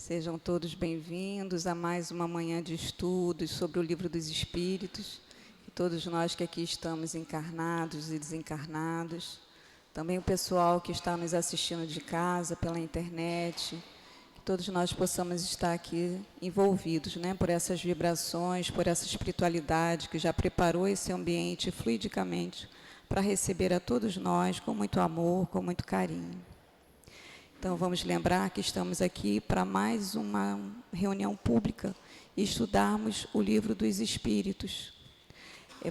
Sejam todos bem-vindos a mais uma manhã de estudos sobre o Livro dos Espíritos. Que todos nós que aqui estamos encarnados e desencarnados, também o pessoal que está nos assistindo de casa, pela internet, que todos nós possamos estar aqui envolvidos, por essas vibrações, por essa espiritualidade que já preparou esse ambiente fluidicamente para receber a todos nós com muito amor, com muito carinho. Então, vamos lembrar que estamos aqui para mais uma reunião pública e estudarmos o Livro dos Espíritos.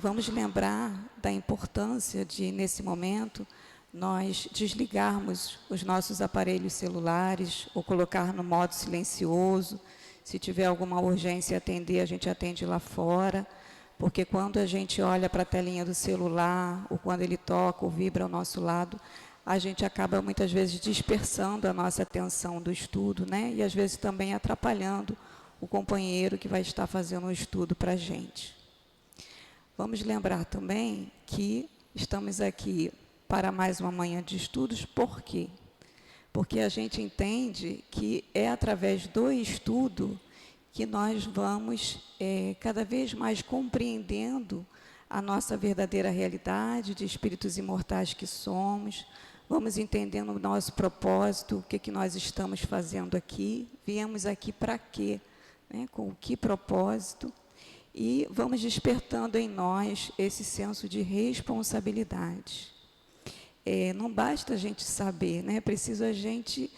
Vamos lembrar da importância de, nesse momento, nós desligarmos os nossos aparelhos celulares ou colocar no modo silencioso. Se tiver alguma urgência atender, a gente atende lá fora, porque quando a gente olha para a telinha do celular, ou quando ele toca ou vibra ao nosso lado, a gente acaba muitas vezes dispersando a nossa atenção do estudo, e às vezes também atrapalhando o companheiro que vai estar fazendo o estudo para a gente. Vamos lembrar também que estamos aqui para mais uma manhã de estudos. Por quê? Porque a gente entende que é através do estudo que nós vamos cada vez mais compreendendo a nossa verdadeira realidade de espíritos imortais que somos. Vamos entendendo o nosso propósito, o que nós estamos fazendo aqui, viemos aqui para quê, com que propósito, e vamos despertando em nós esse senso de responsabilidade. Não basta a gente saber, é preciso a gente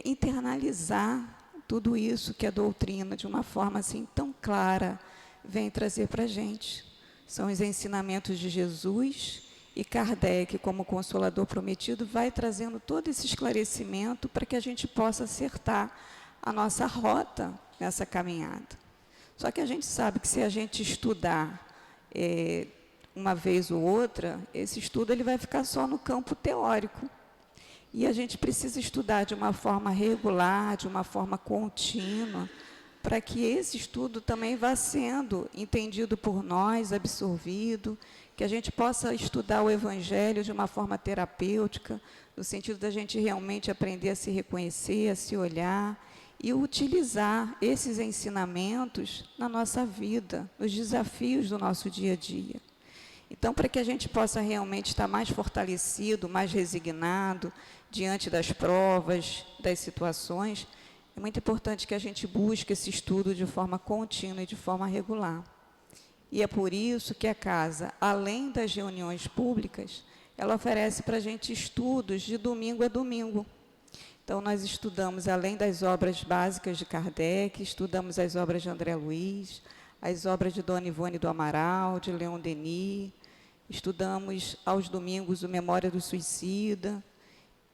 internalizar tudo isso que a doutrina, de uma forma assim tão clara, vem trazer para a gente. São os ensinamentos de Jesus. E Kardec, como Consolador Prometido, vai trazendo todo esse esclarecimento para que a gente possa acertar a nossa rota nessa caminhada. Só que a gente sabe que se a gente estudar uma vez ou outra, esse estudo ele vai ficar só no campo teórico. E a gente precisa estudar de uma forma regular, de uma forma contínua, para que esse estudo também vá sendo entendido por nós, absorvido, que a gente possa estudar o Evangelho de uma forma terapêutica, no sentido da gente realmente aprender a se reconhecer, a se olhar e utilizar esses ensinamentos na nossa vida, nos desafios do nosso dia a dia. Então, para que a gente possa realmente estar mais fortalecido, mais resignado diante das provas, das situações, é muito importante que a gente busque esse estudo de forma contínua e de forma regular. E é por isso que a casa, além das reuniões públicas, ela oferece para a gente estudos de domingo a domingo. Então, nós estudamos, além das obras básicas de Kardec, estudamos as obras de André Luiz, as obras de Dona Ivone do Amaral, de Leon Denis, estudamos aos domingos o Memória do Suicida.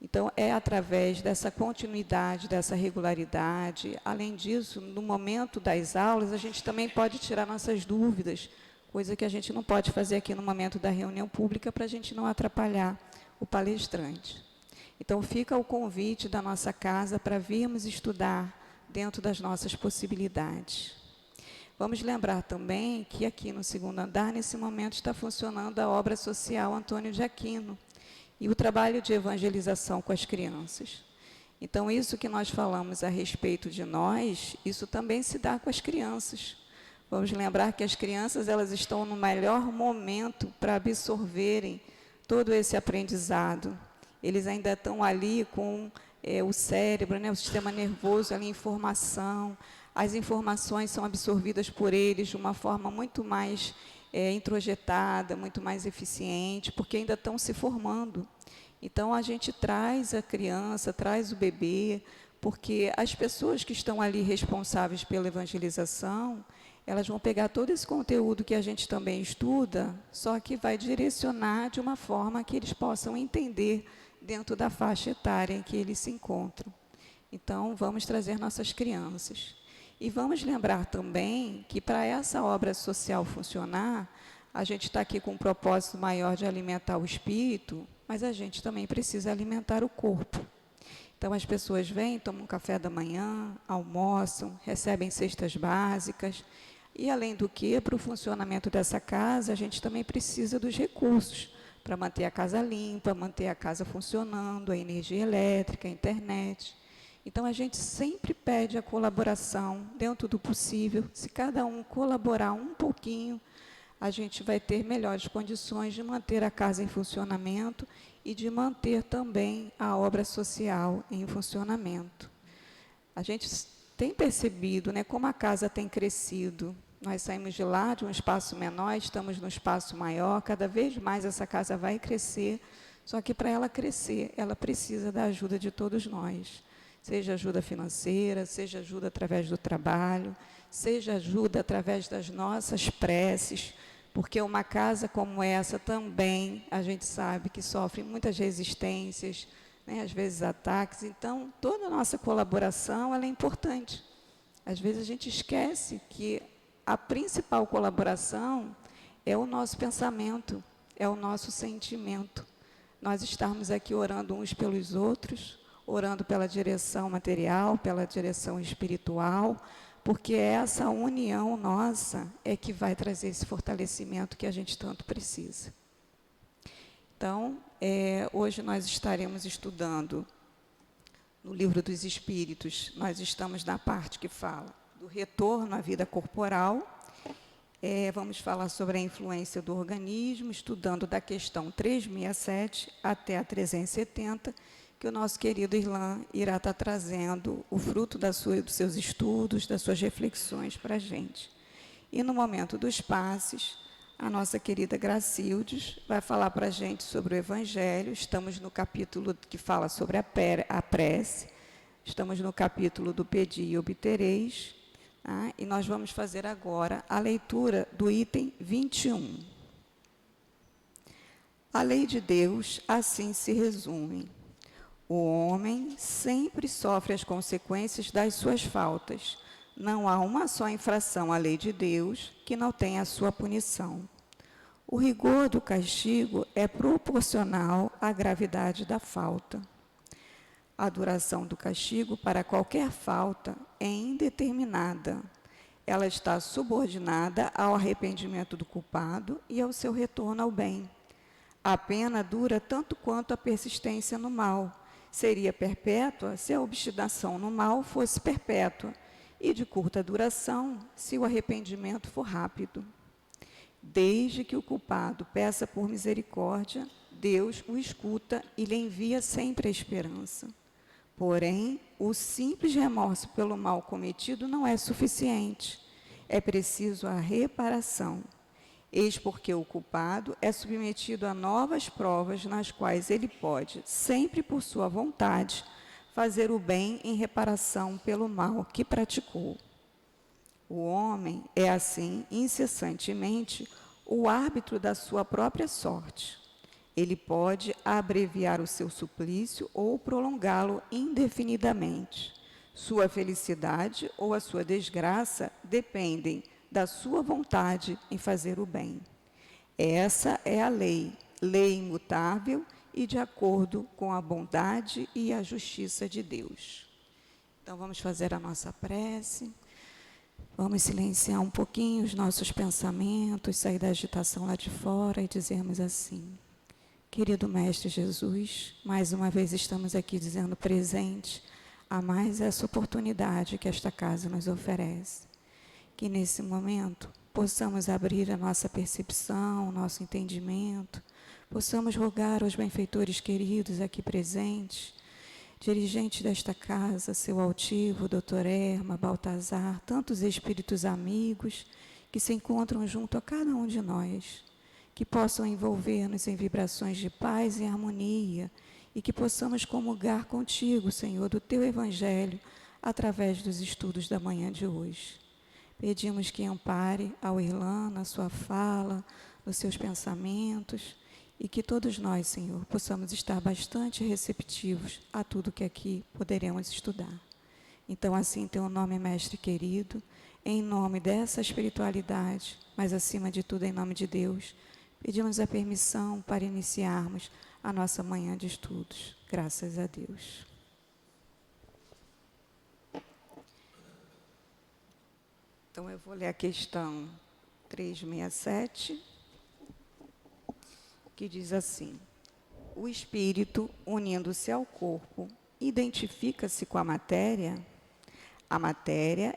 Então, é através dessa continuidade, dessa regularidade. Além disso, no momento das aulas, a gente também pode tirar nossas dúvidas, coisa que a gente não pode fazer aqui no momento da reunião pública, para a gente não atrapalhar o palestrante. Então, fica o convite da nossa casa para virmos estudar dentro das nossas possibilidades. Vamos lembrar também que aqui no segundo andar, nesse momento, está funcionando a obra social Antônio de Aquino, e o trabalho de evangelização com as crianças. Então, isso que nós falamos a respeito de nós, isso também se dá com as crianças. Vamos lembrar que as crianças, elas estão no melhor momento para absorverem todo esse aprendizado. Eles ainda estão ali com o cérebro, o sistema nervoso ali em formação. As informações são absorvidas por eles de uma forma muito mais introjetada, muito mais eficiente, porque ainda estão se formando. Então, a gente traz a criança, traz o bebê, porque as pessoas que estão ali responsáveis pela evangelização, elas vão pegar todo esse conteúdo que a gente também estuda, só que vai direcionar de uma forma que eles possam entender dentro da faixa etária em que eles se encontram. Então, vamos trazer nossas crianças. E vamos lembrar também que, para essa obra social funcionar, a gente está aqui com um propósito maior de alimentar o espírito, mas a gente também precisa alimentar o corpo. Então, as pessoas vêm, tomam um café da manhã, almoçam, recebem cestas básicas, e, além do que, para o funcionamento dessa casa, a gente também precisa dos recursos para manter a casa limpa, manter a casa funcionando, a energia elétrica, a internet. Então, a gente sempre pede a colaboração, dentro do possível. Se cada um colaborar um pouquinho, a gente vai ter melhores condições de manter a casa em funcionamento e de manter também a obra social em funcionamento. A gente tem percebido, né, como a casa tem crescido. Nós saímos de lá, de um espaço menor, estamos num espaço maior, cada vez mais essa casa vai crescer, só que para ela crescer, ela precisa da ajuda de todos nós. Seja ajuda financeira, seja ajuda através do trabalho, seja ajuda através das nossas preces, porque uma casa como essa também, a gente sabe que sofre muitas resistências, né, às vezes ataques. Então, toda a nossa colaboração ela é importante. Às vezes a gente esquece que a principal colaboração é o nosso pensamento, é o nosso sentimento. Nós estarmos aqui orando uns pelos outros, orando pela direção material, pela direção espiritual, porque essa união nossa é que vai trazer esse fortalecimento que a gente tanto precisa. Então, hoje nós estaremos estudando no Livro dos Espíritos. Nós estamos na parte que fala do retorno à vida corporal. Vamos falar sobre a influência do organismo, estudando da questão 367 até a 370, que o nosso querido Irlan irá estar trazendo o fruto dos seus estudos, das suas reflexões para a gente. E no momento dos passes, a nossa querida Gracildes vai falar para a gente sobre o Evangelho. Estamos no capítulo que fala sobre a prece, estamos no capítulo do Pedi e Obtereis, tá? E nós vamos fazer agora a leitura do item 21. A lei de Deus assim se resume. O homem sempre sofre as consequências das suas faltas. Não há uma só infração à lei de Deus que não tenha a sua punição. O rigor do castigo é proporcional à gravidade da falta. A duração do castigo para qualquer falta é indeterminada. Ela está subordinada ao arrependimento do culpado e ao seu retorno ao bem. A pena dura tanto quanto a persistência no mal. Seria perpétua se a obstinação no mal fosse perpétua, e de curta duração se o arrependimento for rápido. Desde que o culpado peça por misericórdia, Deus o escuta e lhe envia sempre a esperança. Porém, o simples remorso pelo mal cometido não é suficiente. É preciso a reparação. Eis porque o culpado é submetido a novas provas nas quais ele pode, sempre por sua vontade, fazer o bem em reparação pelo mal que praticou. O homem é, assim, incessantemente, o árbitro da sua própria sorte. Ele pode abreviar o seu suplício ou prolongá-lo indefinidamente. Sua felicidade ou a sua desgraça dependem da sua vontade em fazer o bem. Essa é a lei imutável e de acordo com a bondade e a justiça de Deus. Então, vamos fazer a nossa prece. Vamos silenciar um pouquinho os nossos pensamentos, sair da agitação lá de fora e dizermos assim: querido Mestre Jesus, mais uma vez estamos aqui dizendo presente a mais essa oportunidade que esta casa nos oferece. Que nesse momento possamos abrir a nossa percepção, o nosso entendimento, possamos rogar aos benfeitores queridos aqui presentes, dirigentes desta casa, seu altivo, doutor Erma, Baltazar, tantos espíritos amigos que se encontram junto a cada um de nós, que possam envolver-nos em vibrações de paz e harmonia e que possamos comungar contigo, Senhor, do teu Evangelho, através dos estudos da manhã de hoje. Pedimos que ampare ao Irlan na sua fala, nos seus pensamentos, e que todos nós, Senhor, possamos estar bastante receptivos a tudo que aqui poderemos estudar. Então, assim, em teu nome, Mestre querido, em nome dessa espiritualidade, mas acima de tudo em nome de Deus, pedimos a permissão para iniciarmos a nossa manhã de estudos. Graças a Deus. Então, eu vou ler a questão 367, que diz assim: o espírito, unindo-se ao corpo, identifica-se com a matéria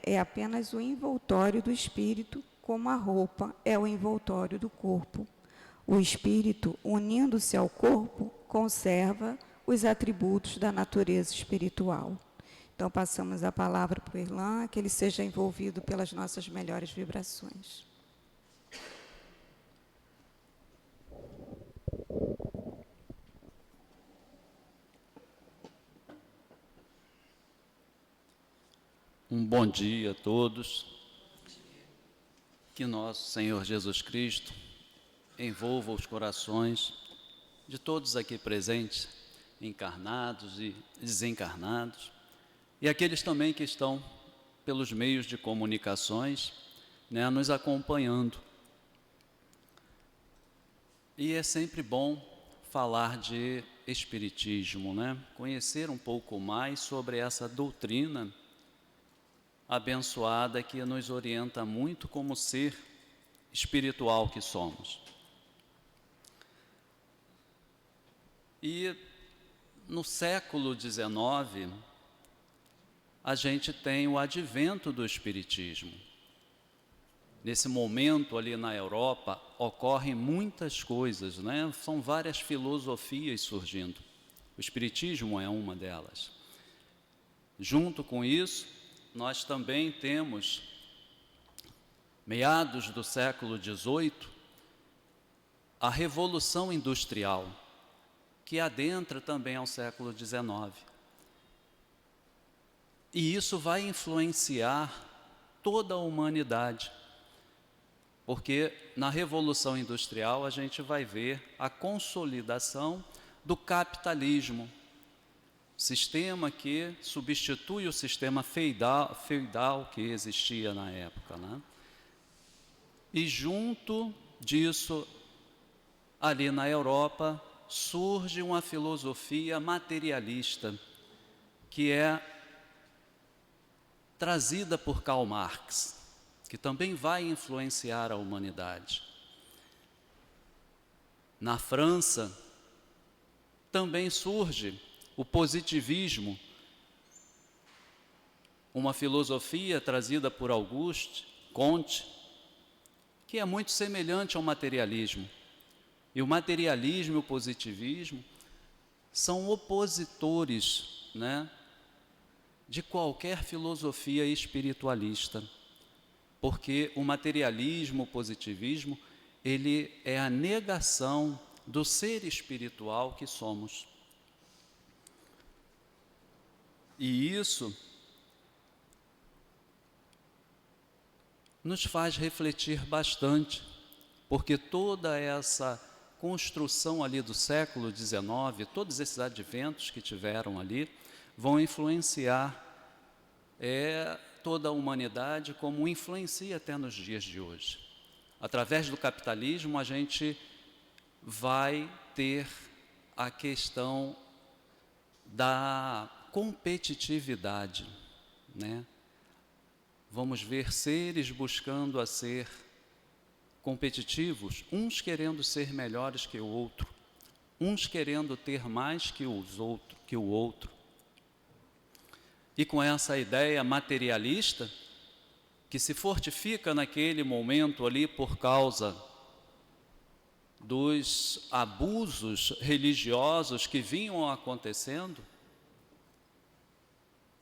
é apenas o envoltório do espírito, como a roupa é o envoltório do corpo. O espírito, unindo-se ao corpo, conserva os atributos da natureza espiritual. Então, passamos a palavra para o Irlan, que ele seja envolvido pelas nossas melhores vibrações. Um bom dia a todos. Que nosso Senhor Jesus Cristo envolva os corações de todos aqui presentes, encarnados e desencarnados, e aqueles também que estão pelos meios de comunicações, né, nos acompanhando. E é sempre bom falar de espiritismo, né? Conhecer um pouco mais sobre essa doutrina abençoada que nos orienta muito como ser espiritual que somos. E no século XIX, a gente tem o advento do espiritismo. Nesse momento ali na Europa, ocorrem muitas coisas, né? São várias filosofias surgindo. O espiritismo é uma delas. Junto com isso, nós também temos, meados do século XVIII, a Revolução Industrial, que adentra também ao século XIX. E isso vai influenciar toda a humanidade, porque na Revolução Industrial a gente vai ver a consolidação do capitalismo, sistema que substitui o sistema feudal que existia na época, né? E junto disso, ali na Europa, surge uma filosofia materialista, que é trazida por Karl Marx, que também vai influenciar a humanidade. Na França, também surge o positivismo, uma filosofia trazida por Auguste Comte, que é muito semelhante ao materialismo. E o materialismo e o positivismo são opositores, né, de qualquer filosofia espiritualista, porque o materialismo, o positivismo, ele é a negação do ser espiritual que somos. E isso nos faz refletir bastante, porque toda essa construção ali do século XIX, todos esses adventos que tiveram ali, vão influenciar toda a humanidade, como influencia até nos dias de hoje. Através do capitalismo, a gente vai ter a questão da competitividade, né? Vamos ver seres buscando a ser competitivos, uns querendo ser melhores que o outro, uns querendo ter mais que o outro. E com essa ideia materialista, que se fortifica naquele momento ali por causa dos abusos religiosos que vinham acontecendo,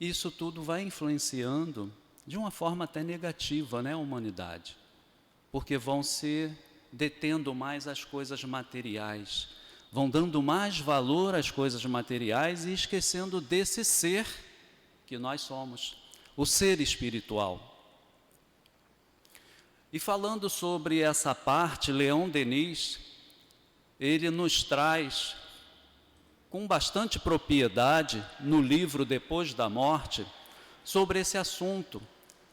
isso tudo vai influenciando de uma forma até negativa, né, a humanidade, porque vão se detendo mais as coisas materiais, vão dando mais valor às coisas materiais e esquecendo desse ser que nós somos, o ser espiritual. E falando sobre essa parte, Leon Denis, ele nos traz com bastante propriedade no livro Depois da Morte sobre esse assunto.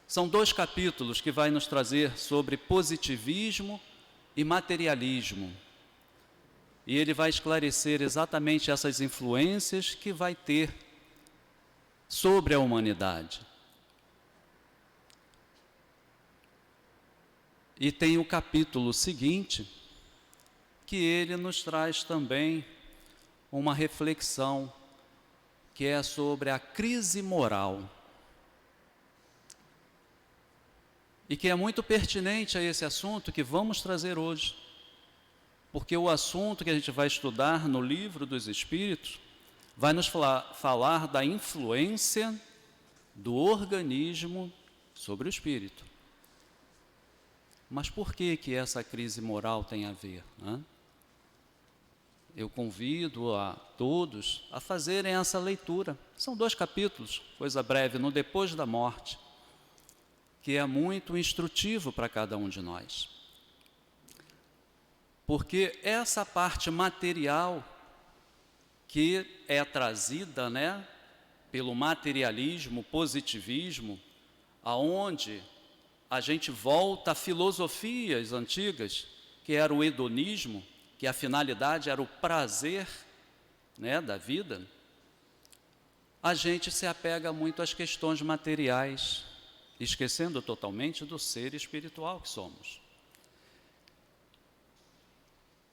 São 2 capítulos que vai nos trazer sobre positivismo e materialismo. E ele vai esclarecer exatamente essas influências que vai ter sobre a humanidade. E tem o capítulo seguinte, que ele nos traz também uma reflexão que é sobre a crise moral. E que é muito pertinente a esse assunto que vamos trazer hoje. Porque o assunto que a gente vai estudar no Livro dos Espíritos vai nos falar da influência do organismo sobre o espírito. Mas por que essa crise moral tem a ver, né? Eu convido a todos a fazerem essa leitura. São 2 capítulos, coisa breve, no Depois da Morte, que é muito instrutivo para cada um de nós. Porque essa parte material que é trazida, né, pelo materialismo, positivismo, aonde a gente volta a filosofias antigas, que era o hedonismo, que a finalidade era o prazer, né, da vida, a gente se apega muito às questões materiais, esquecendo totalmente do ser espiritual que somos.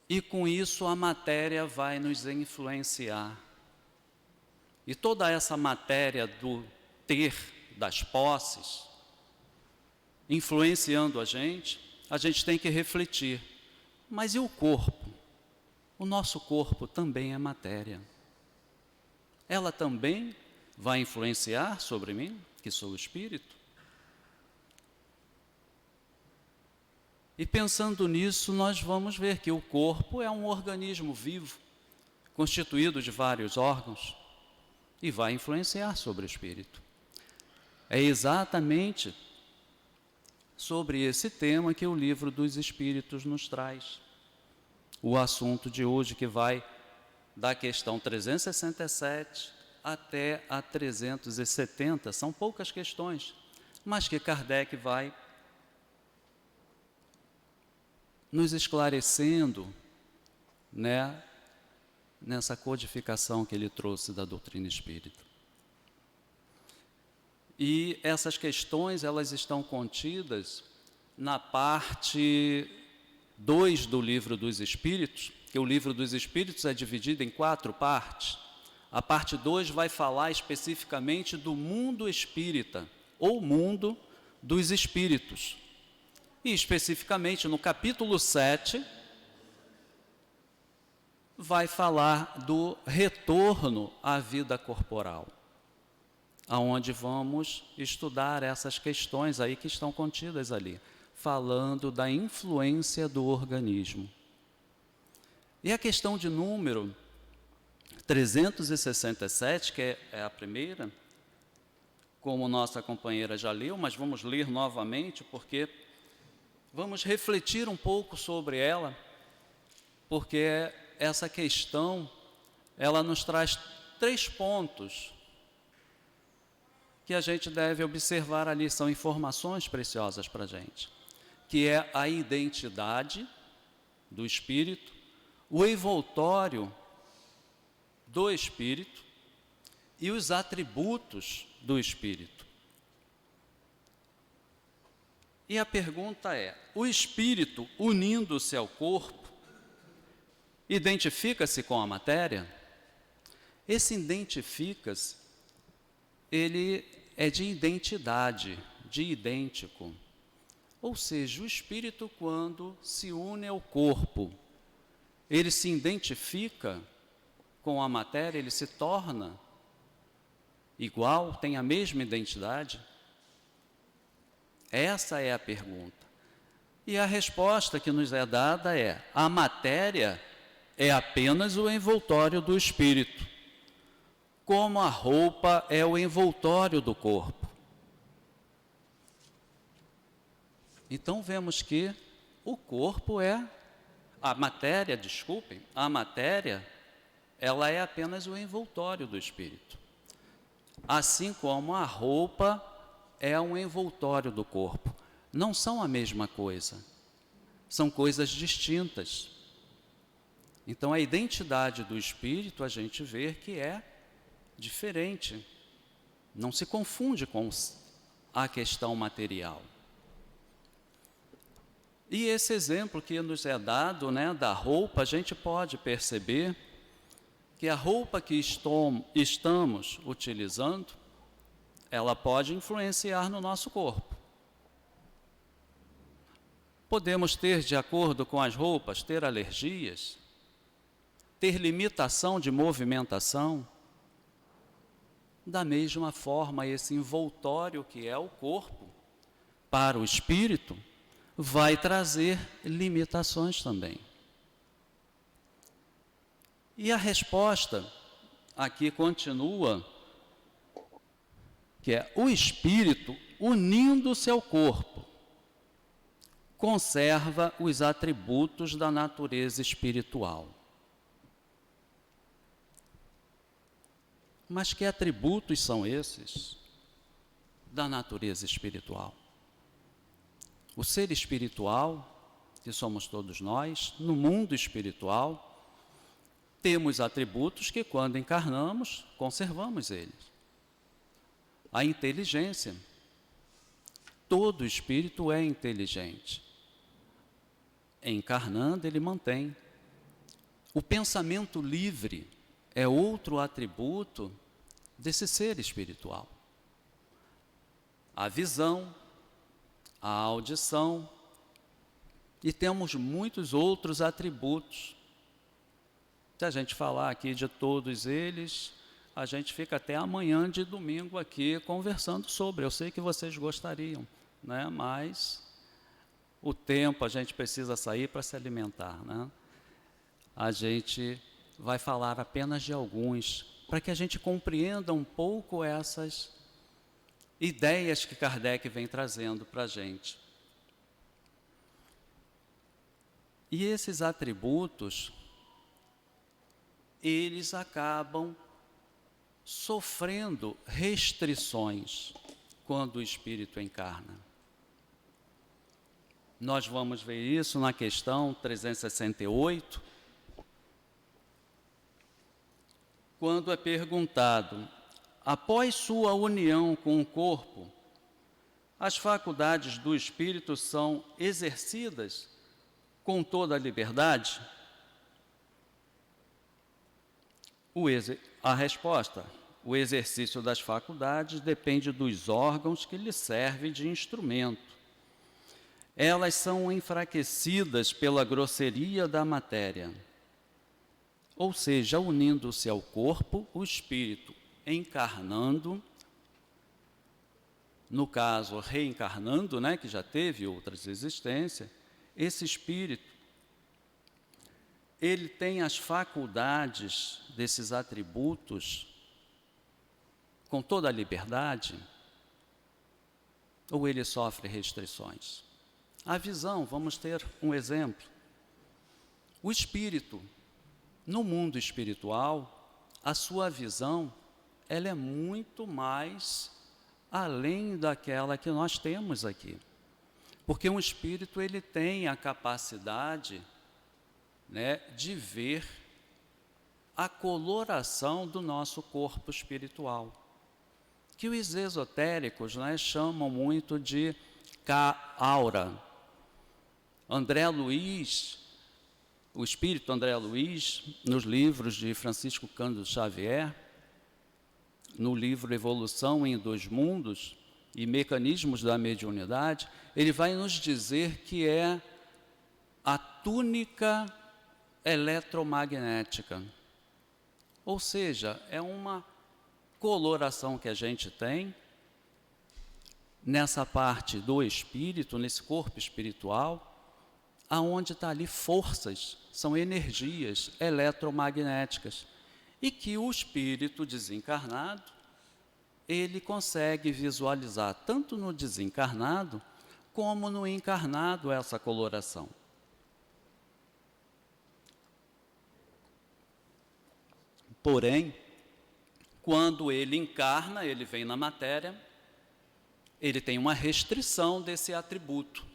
E com isso a matéria vai nos influenciar. E toda essa matéria do ter, das posses, influenciando a gente tem que refletir. Mas e o corpo? O nosso corpo também é matéria. Ela também vai influenciar sobre mim, que sou o espírito? E pensando nisso, nós vamos ver que o corpo é um organismo vivo, constituído de vários órgãos, e vai influenciar sobre o espírito. É exatamente sobre esse tema que o Livro dos Espíritos nos traz. O assunto de hoje, que vai da questão 367 até a 370, são poucas questões, mas que Kardec vai nos esclarecendo, né, nessa codificação que ele trouxe da doutrina espírita. E essas questões, elas estão contidas na parte 2 do Livro dos Espíritos, que o Livro dos Espíritos é dividido em 4 partes. A parte 2 vai falar especificamente do mundo espírita, ou mundo dos espíritos. E especificamente no capítulo 7, vai falar do retorno à vida corporal, aonde vamos estudar essas questões aí que estão contidas ali, falando da influência do organismo. E a questão de número 367, que é a primeira, como nossa companheira já leu, mas vamos ler novamente, porque vamos refletir um pouco sobre ela, porque essa questão, ela nos traz 3 pontos que a gente deve observar ali, são informações preciosas para a gente, que é a identidade do espírito, o envoltório do espírito e os atributos do espírito. E a pergunta é: o espírito, unindo-se ao corpo, identifica-se com a matéria? Esse identifica-se, ele é de identidade, de idêntico. Ou seja, o espírito, quando se une ao corpo, ele se identifica com a matéria, ele se torna igual, tem a mesma identidade? Essa é a pergunta. E a resposta que nos é dada é: a matéria é apenas o envoltório do espírito, como a roupa é o envoltório do corpo. Então vemos que o corpo é, a matéria, ela é apenas o envoltório do espírito. Assim como a roupa é um envoltório do corpo. Não são a mesma coisa, são coisas distintas. Então a identidade do espírito, a gente vê que é diferente, não se confunde com a questão material. E esse exemplo que nos é dado, né, da roupa, a gente pode perceber que a roupa que estamos utilizando, ela pode influenciar no nosso corpo. Podemos ter, de acordo com as roupas, ter alergias, ter limitação de movimentação. Da mesma forma, esse envoltório que é o corpo, para o espírito, vai trazer limitações também. E a resposta aqui continua, que é o espírito, unindo-se ao corpo, conserva os atributos da natureza espiritual. Mas que atributos são esses da natureza espiritual? O ser espiritual, que somos todos nós, no mundo espiritual, temos atributos que, quando encarnamos, conservamos eles. A inteligência. Todo espírito é inteligente. Encarnando, ele mantém. O pensamento livre é outro atributo desse ser espiritual. A visão, a audição, e temos muitos outros atributos. Se a gente falar aqui de todos eles, a gente fica até amanhã de domingo aqui conversando sobre. Eu sei que vocês gostariam, né? Mas o tempo, a gente precisa sair para se alimentar, né? A gente vai falar apenas de alguns, para que a gente compreenda um pouco essas ideias que Kardec vem trazendo para a gente. E esses atributos, eles acabam sofrendo restrições quando o espírito encarna. Nós vamos ver isso na questão 368, quando é perguntado: após sua união com o corpo, as faculdades do espírito são exercidas com toda a liberdade? A resposta: o exercício das faculdades depende dos órgãos que lhe servem de instrumento. Elas são enfraquecidas pela grosseria da matéria. Ou seja, unindo-se ao corpo, o espírito encarnando, no caso reencarnando, né, que já teve outras existências, esse espírito, ele tem as faculdades desses atributos com toda a liberdade, ou ele sofre restrições? A visão, vamos ter um exemplo. O espírito, no mundo espiritual, a sua visão, ela é muito mais além daquela que nós temos aqui. Porque um espírito, ele tem a capacidade, né, de ver a coloração do nosso corpo espiritual, que os esotéricos, né, chamam muito de aura. André Luiz, o espírito André Luiz, nos livros de Francisco Cândido Xavier, no livro Evolução em Dois Mundos e Mecanismos da Mediunidade, ele vai nos dizer que é a túnica eletromagnética. Ou seja, é uma coloração que a gente tem nessa parte do espírito, nesse corpo espiritual, aonde está ali forças, são energias eletromagnéticas, e que o espírito desencarnado, ele consegue visualizar tanto no desencarnado como no encarnado essa coloração. Porém, quando ele encarna, ele vem na matéria, ele tem uma restrição desse atributo,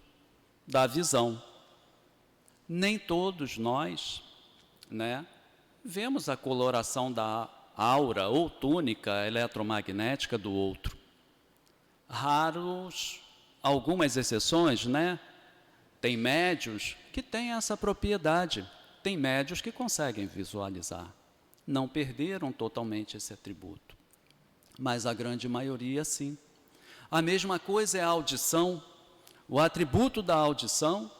da visão. Nem todos nós, né, vemos a coloração da aura ou túnica eletromagnética do outro. Raros, algumas exceções, né? Tem médios que têm essa propriedade, tem médios que conseguem visualizar. não perderam totalmente esse atributo, mas a grande maioria sim. A mesma coisa é a audição. O atributo da audição,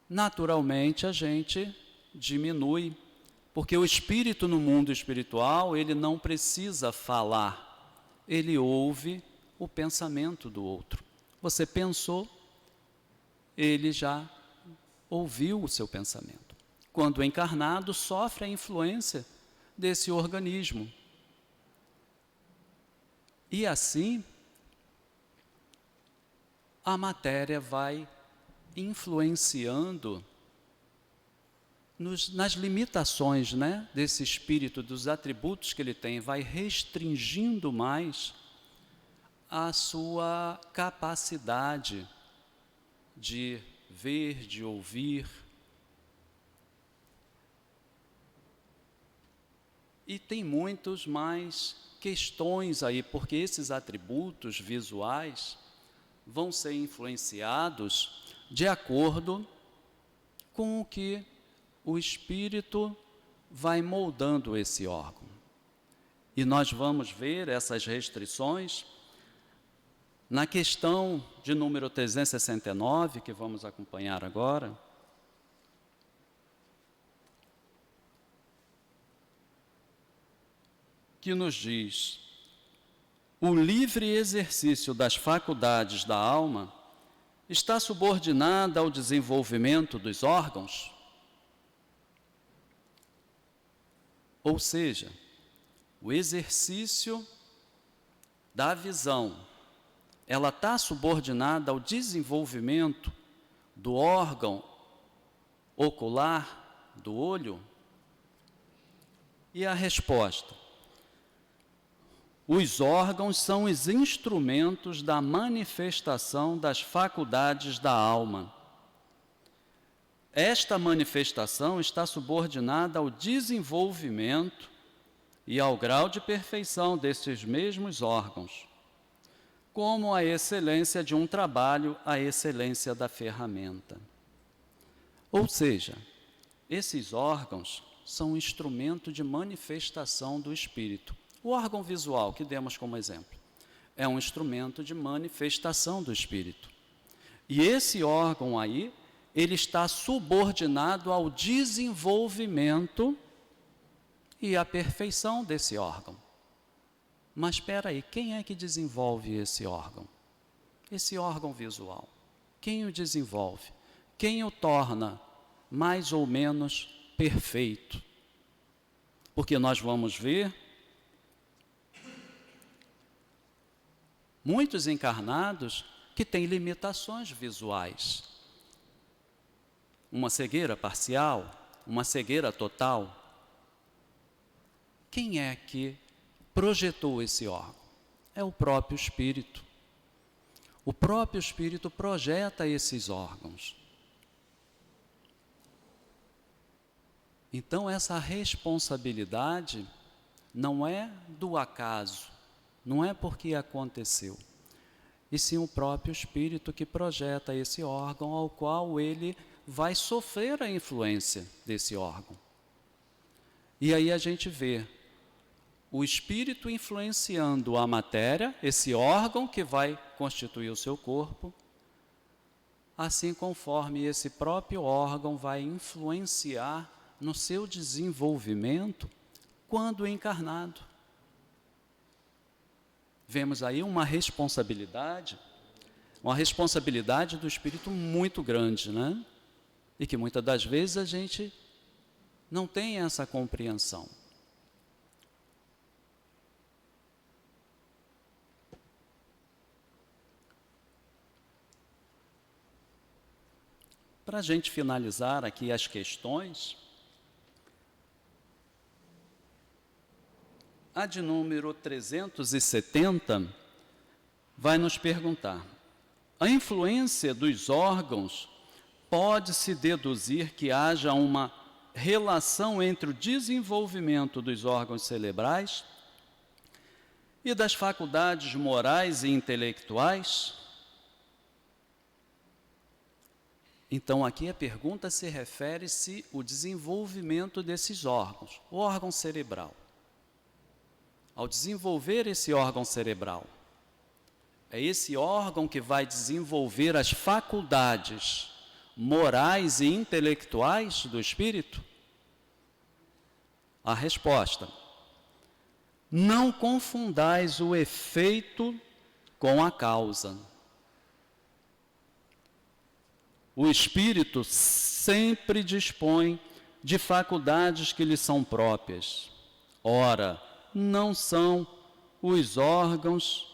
naturalmente a gente diminui, porque o espírito no mundo espiritual, ele não precisa falar, ele ouve o pensamento do outro. Você pensou, ele já ouviu o seu pensamento. Quando encarnado, sofre a influência desse organismo. E assim, a matéria vai influenciando nas limitações, né, desse espírito, dos atributos que ele tem, vai restringindo mais a sua capacidade de ver, de ouvir. E tem muitos mais questões aí, porque esses atributos visuais vão ser influenciados de acordo com o que o espírito vai moldando esse órgão. E nós vamos ver essas restrições na questão de número 369, que vamos acompanhar agora. Que nos diz: o livre exercício das faculdades da alma está subordinado ao desenvolvimento dos órgãos? Ou seja, o exercício da visão, ela está subordinada ao desenvolvimento do órgão ocular, do olho? E a resposta: os órgãos são os instrumentos da manifestação das faculdades da alma. Esta manifestação está subordinada ao desenvolvimento e ao grau de perfeição desses mesmos órgãos, como a excelência de um trabalho, a excelência da ferramenta. Ou seja, esses órgãos são um instrumento de manifestação do espírito. O órgão visual, que demos como exemplo, é um instrumento de manifestação do espírito. E esse órgão aí, ele está subordinado ao desenvolvimento e à perfeição desse órgão. Mas espera aí, quem é que desenvolve esse órgão? Esse órgão visual. Quem o desenvolve? Quem o torna mais ou menos perfeito? Porque nós vamos ver muitos encarnados que têm limitações visuais. Uma cegueira parcial, uma cegueira total. Quem é que projetou esse órgão? É o próprio espírito. O próprio espírito projeta esses órgãos. Então, essa responsabilidade não é do acaso, não é porque aconteceu, e sim o próprio espírito que projeta esse órgão, ao qual ele vai sofrer a influência desse órgão. E aí a gente vê o espírito influenciando a matéria, esse órgão que vai constituir o seu corpo, assim conforme esse próprio órgão vai influenciar no seu desenvolvimento quando encarnado. Vemos aí uma responsabilidade do espírito muito grande, né? E que muitas das vezes a gente não tem essa compreensão. Para a gente finalizar aqui as questões, a de número 370 vai nos perguntar: a influência dos órgãos pode-se deduzir que haja uma relação entre o desenvolvimento dos órgãos cerebrais e das faculdades morais e intelectuais? Então, aqui a pergunta se refere-se ao desenvolvimento desses órgãos, o órgão cerebral. Ao desenvolver esse órgão cerebral, é esse órgão que vai desenvolver as faculdades morais e intelectuais do espírito? A resposta: não confundais o efeito com a causa. O espírito sempre dispõe de faculdades que lhe são próprias. Ora, não são os órgãos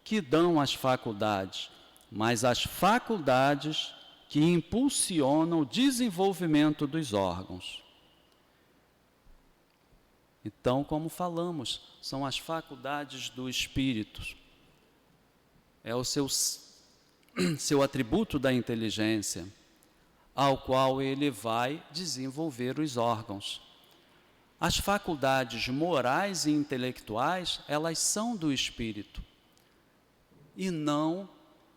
que dão as faculdades, mas as faculdades que impulsionam o desenvolvimento dos órgãos. Então, como falamos, são as faculdades do espírito. É o seu atributo da inteligência, ao qual ele vai desenvolver os órgãos. As faculdades morais e intelectuais, elas são do espírito, e não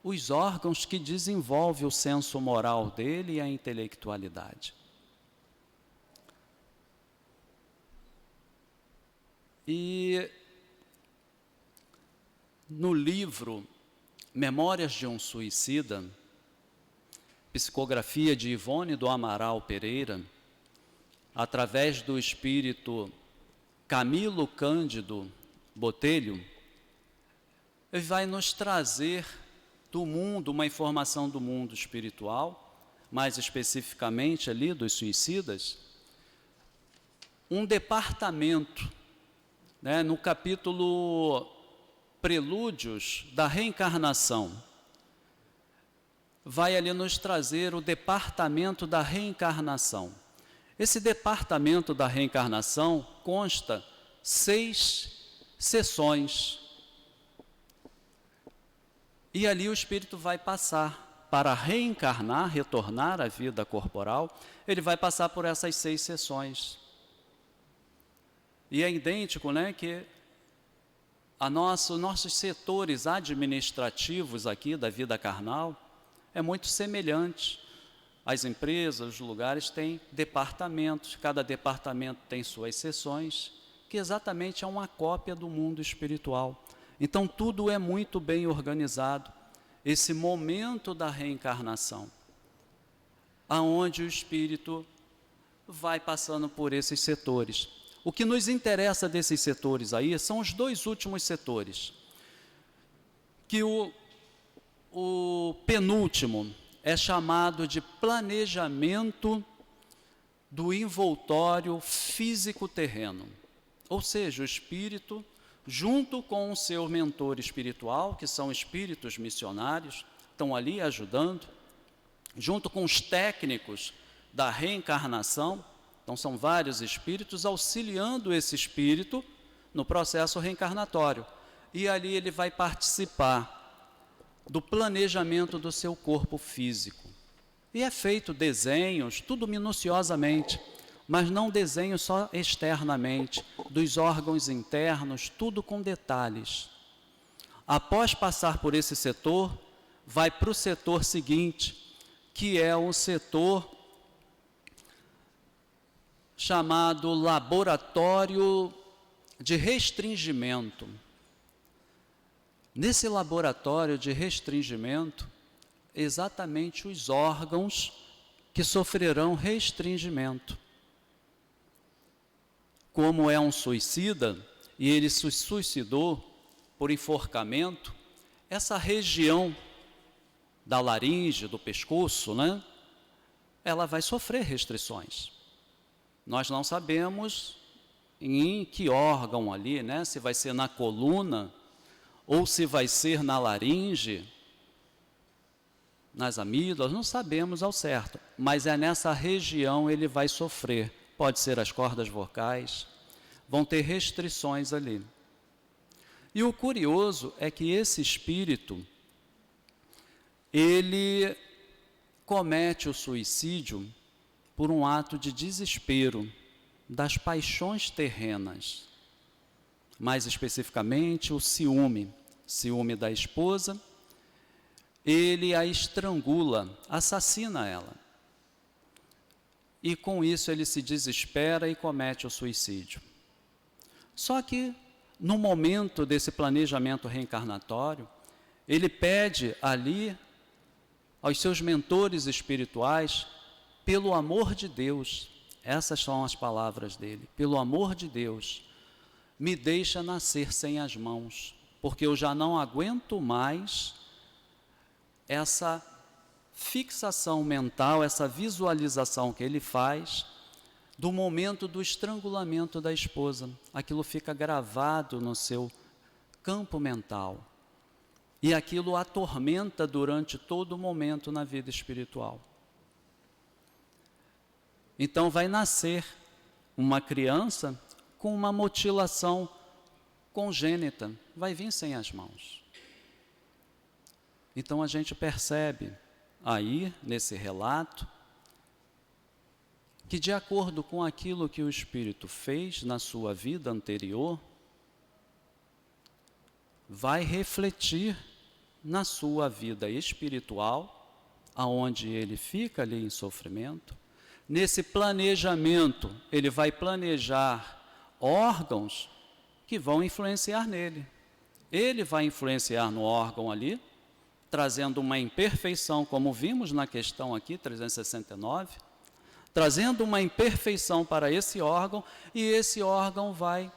os órgãos que desenvolvem o senso moral dele e a intelectualidade. E no livro Memórias de um Suicida, psicografia de Ivone do Amaral Pereira, através do espírito Camilo Cândido Botelho, ele vai nos trazer do mundo, uma informação do mundo espiritual, mais especificamente ali dos suicidas, um departamento, né, no capítulo Prelúdios da Reencarnação, vai ali nos trazer o departamento da reencarnação. Esse departamento da reencarnação consta 6 sessões. E ali o espírito vai passar para reencarnar, retornar à vida corporal, ele vai passar por essas 6 sessões. E é idêntico, né, que nossos setores administrativos aqui da vida carnal é muito semelhante. As empresas, os lugares têm departamentos, cada departamento tem suas seções, que exatamente é uma cópia do mundo espiritual. Então tudo é muito bem organizado, esse momento da reencarnação, aonde o espírito vai passando por esses setores. O que nos interessa desses setores aí são os 2 últimos setores, que o penúltimo é chamado de planejamento do envoltório físico terreno. Ou seja, o espírito, junto com o seu mentor espiritual, que são espíritos missionários, estão ali ajudando, junto com os técnicos da reencarnação. Então, são vários espíritos auxiliando esse espírito no processo reencarnatório. E ali ele vai participar do planejamento do seu corpo físico. E é feito desenhos, tudo minuciosamente, mas não desenhos só externamente, dos órgãos internos, tudo com detalhes. Após passar por esse setor, vai para o setor seguinte, que é o setor chamado laboratório de restringimento. Nesse laboratório de restringimento, exatamente os órgãos que sofrerão restringimento. Como é um suicida, e ele se suicidou por enforcamento, essa região da laringe, do pescoço, né, ela vai sofrer restrições. Nós não sabemos em que órgão ali, né? Se vai ser na coluna ou se vai ser na laringe, nas amígdalas, não sabemos ao certo, mas é nessa região ele vai sofrer. Pode ser as cordas vocais, vão ter restrições ali. E o curioso é que esse espírito, ele comete o suicídio por um ato de desespero das paixões terrenas, mais especificamente o ciúme da esposa ele a estrangula, assassina ela. E com isso ele se desespera e comete o suicídio. Só que, no momento desse planejamento reencarnatório, ele pede ali aos seus mentores espirituais, pelo amor de Deus, essas são as palavras dele, pelo amor de Deus, me deixa nascer sem as mãos, porque eu já não aguento mais essa fixação mental, essa visualização que ele faz do momento do estrangulamento da esposa. Aquilo fica gravado no seu campo mental. E aquilo atormenta durante todo o momento na vida espiritual. Então vai nascer uma criança com uma mutilação congênita, vai vir sem as mãos. Então a gente percebe aí, nesse relato, que de acordo com aquilo que o espírito fez na sua vida anterior, vai refletir na sua vida espiritual, aonde ele fica ali em sofrimento. Nesse planejamento, ele vai planejar órgãos que vão influenciar nele. Ele vai influenciar no órgão ali, trazendo uma imperfeição, como vimos na questão aqui, 369, trazendo uma imperfeição para esse órgão, e esse órgão vai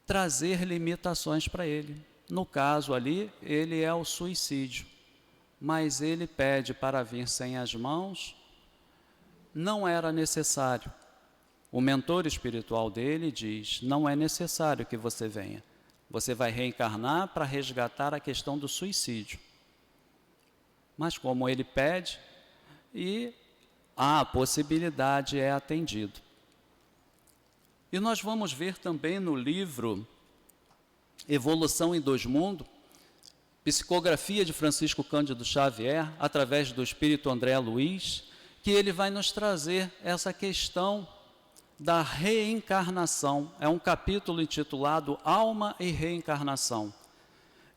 trazer limitações para ele. No caso ali, ele é o suicídio, mas ele pede para vir sem as mãos, não era necessário. O mentor espiritual dele diz, não é necessário que você venha. Você vai reencarnar para resgatar a questão do suicídio. Mas como ele pede, e a possibilidade é atendida. E nós vamos ver também no livro Evolução em Dois Mundos, psicografia de Francisco Cândido Xavier, através do Espírito André Luiz, que ele vai nos trazer essa questão da reencarnação. É um capítulo intitulado Alma e Reencarnação.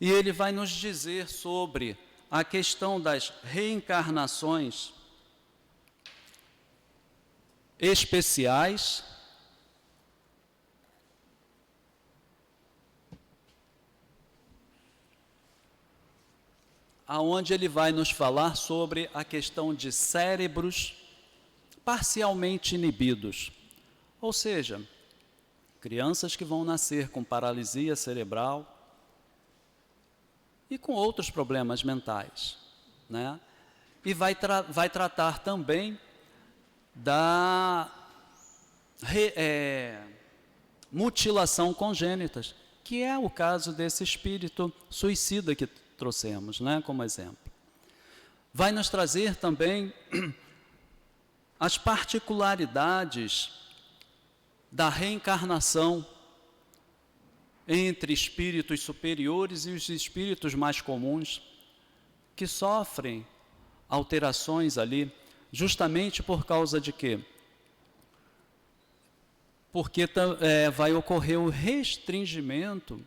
E ele vai nos dizer sobre a questão das reencarnações especiais, aonde ele vai nos falar sobre a questão de cérebros parcialmente inibidos. Ou seja, crianças que vão nascer com paralisia cerebral e com outros problemas mentais, né? E vai tratar também da mutilação congênita, que é o caso desse espírito suicida que trouxemos, né, como exemplo. Vai nos trazer também as particularidades da reencarnação entre espíritos superiores e os espíritos mais comuns, que sofrem alterações ali, justamente por causa de quê? Porque vai ocorrer o restringimento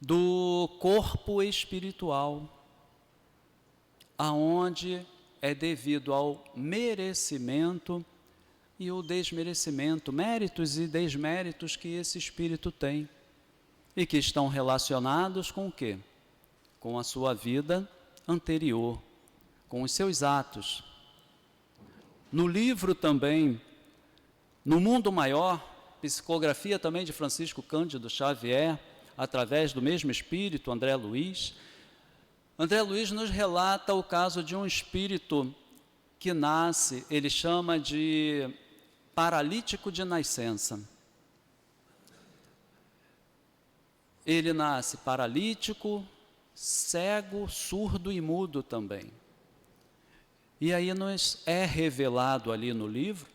do corpo espiritual, aonde é devido ao merecimento e o desmerecimento, méritos e desméritos que esse espírito tem, e que estão relacionados com o quê? Com a sua vida anterior, com os seus atos. No livro também, No Mundo Maior, psicografia também de Francisco Cândido Xavier, através do mesmo espírito, André Luiz nos relata o caso de um espírito que nasce, ele chama de paralítico de nascença. Ele nasce paralítico, cego, surdo e mudo também. E aí nos é revelado ali no livro,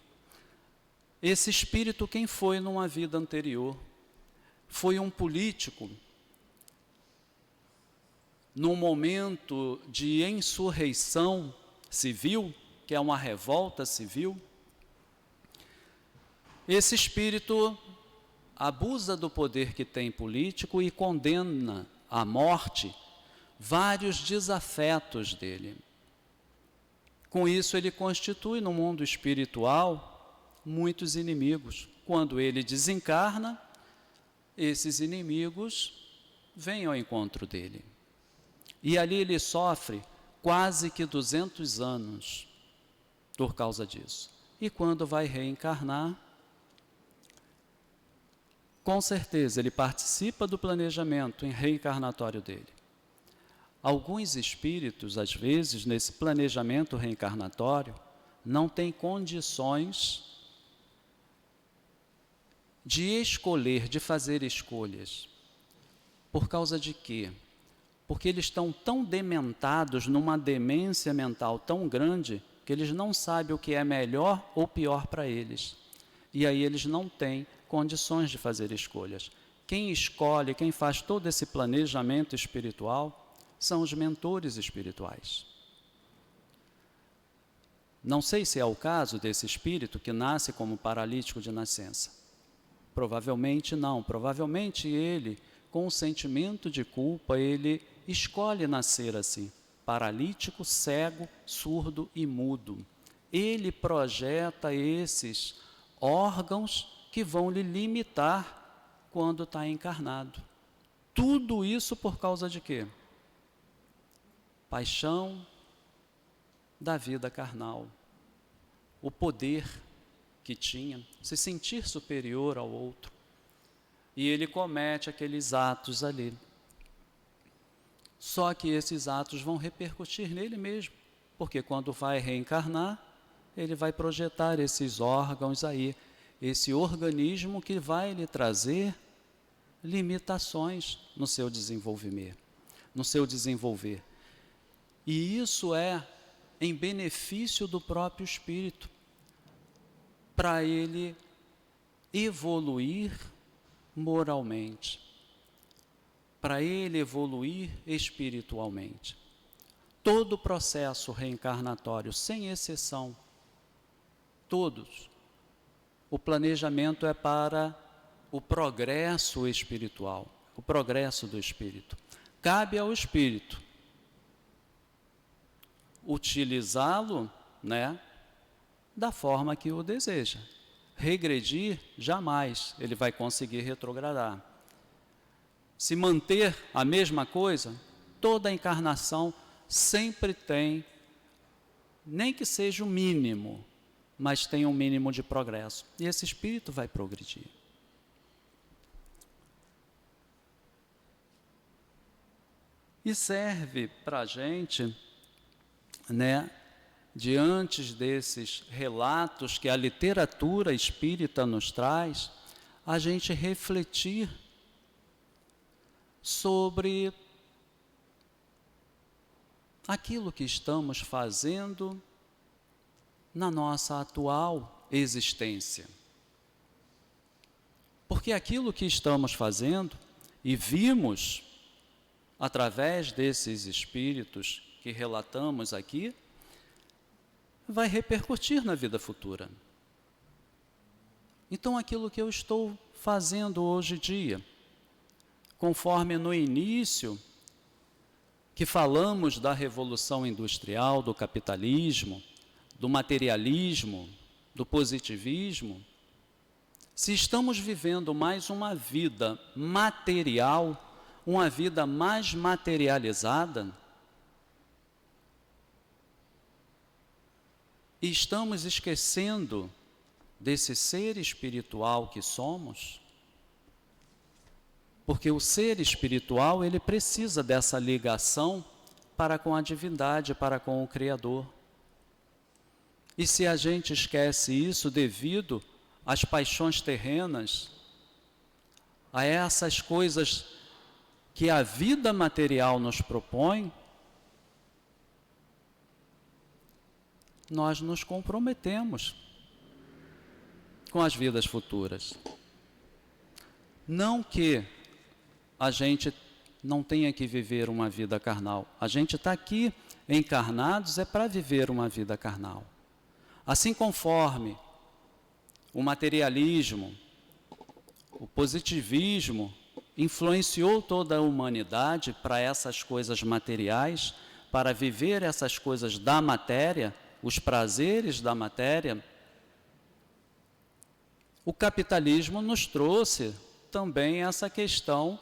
esse espírito quem foi numa vida anterior. Foi um político, num momento de insurreição civil, que é uma revolta civil. Esse espírito abusa do poder que tem político e condena à morte vários desafetos dele. Com isso, ele constitui no mundo espiritual muitos inimigos. Quando ele desencarna, esses inimigos vêm ao encontro dele. E ali ele sofre quase que 200 anos por causa disso. E quando vai reencarnar, com certeza ele participa do planejamento reencarnatório dele. Alguns espíritos, às vezes, nesse planejamento reencarnatório, não têm condições de escolher, de fazer escolhas. Por causa de quê? Porque eles estão tão dementados, numa demência mental tão grande, que eles não sabem o que é melhor ou pior para eles. E aí eles não têm condições de fazer escolhas. Quem escolhe, quem faz todo esse planejamento espiritual, são os mentores espirituais. Não sei se é o caso desse espírito que nasce como paralítico de nascença. Provavelmente não. Provavelmente ele, com um sentimento de culpa, ele escolhe nascer assim, paralítico, cego, surdo e mudo. Ele projeta esses órgãos que vão lhe limitar quando está encarnado. Tudo isso por causa de quê? Paixão da vida carnal, o poder que tinha, se sentir superior ao outro. E ele comete aqueles atos ali. Só que esses atos vão repercutir nele mesmo, porque quando vai reencarnar, ele vai projetar esses órgãos aí, esse organismo que vai lhe trazer limitações no seu desenvolvimento, no seu desenvolver. E isso é em benefício do próprio espírito, para ele evoluir moralmente, para ele evoluir espiritualmente. Todo o processo reencarnatório, sem exceção, todos, o planejamento é para o progresso espiritual, o progresso do espírito. Cabe ao espírito utilizá-lo, da forma que o deseja. Regredir, jamais ele vai conseguir retrogradar. Se manter a mesma coisa, toda a encarnação sempre tem, nem que seja o mínimo, mas tem um mínimo de progresso. E esse espírito vai progredir. E serve para a gente, diante desses relatos que a literatura espírita nos traz, a gente refletir sobre aquilo que estamos fazendo na nossa atual existência. Porque aquilo que estamos fazendo, e vimos através desses espíritos que relatamos aqui, vai repercutir na vida futura. Então, aquilo que eu estou fazendo hoje em dia, conforme no início que falamos da revolução industrial, do capitalismo, do materialismo, do positivismo, se estamos vivendo mais uma vida material, uma vida mais materializada, e estamos esquecendo desse ser espiritual que somos, porque o ser espiritual, ele precisa dessa ligação para com a divindade, para com o Criador. E se a gente esquece isso devido às paixões terrenas, a essas coisas que a vida material nos propõe, nós nos comprometemos com as vidas futuras. Não que a gente não tenha que viver uma vida carnal. A gente está aqui encarnados é para viver uma vida carnal. Assim conforme o materialismo, o positivismo influenciou toda a humanidade para essas coisas materiais, para viver essas coisas da matéria, os prazeres da matéria. O capitalismo nos trouxe também essa questão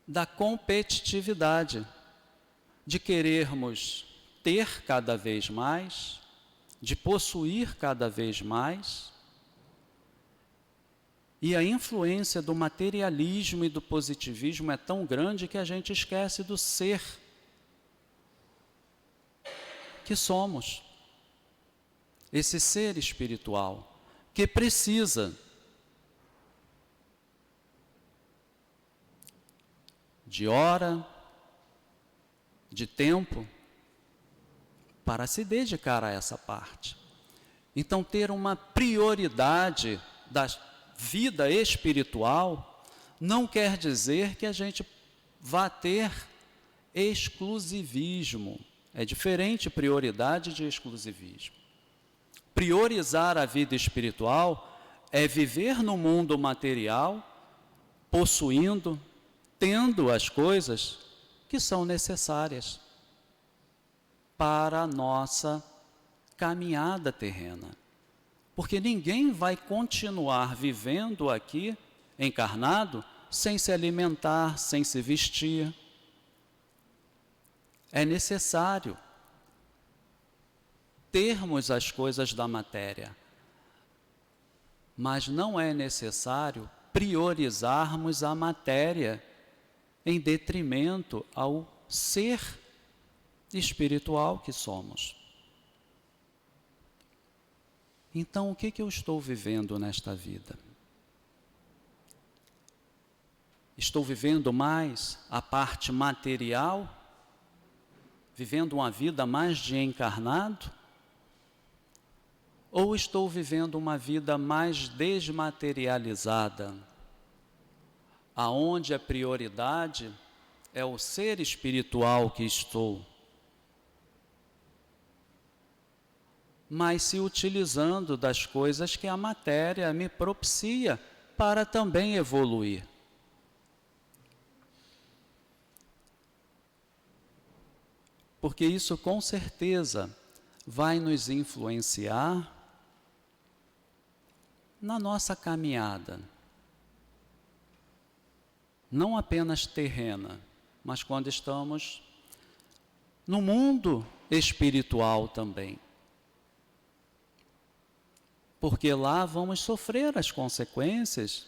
da competitividade, de querermos ter cada vez mais, de possuir cada vez mais. E a influência do materialismo e do positivismo é tão grande que a gente esquece do ser que somos. Esse ser espiritual que precisa de hora, de tempo, para se dedicar a essa parte. Então, ter uma prioridade da vida espiritual não quer dizer que a gente vá ter exclusivismo. É diferente prioridade de exclusivismo. Priorizar a vida espiritual é viver no mundo material, possuindo, tendo as coisas que são necessárias para a nossa caminhada terrena. Porque ninguém vai continuar vivendo aqui, encarnado, sem se alimentar, sem se vestir. É necessário termos as coisas da matéria, mas não é necessário priorizarmos a matéria em detrimento ao ser espiritual que somos. Então, o que eu estou vivendo nesta vida? Estou vivendo mais a parte material, vivendo uma vida mais de encarnado? Ou estou vivendo uma vida mais desmaterializada, aonde a prioridade é o ser espiritual que estou, mas se utilizando das coisas que a matéria me propicia para também evoluir. Porque isso com certeza vai nos influenciar na nossa caminhada. Não apenas terrena, mas quando estamos no mundo espiritual também. Porque lá vamos sofrer as consequências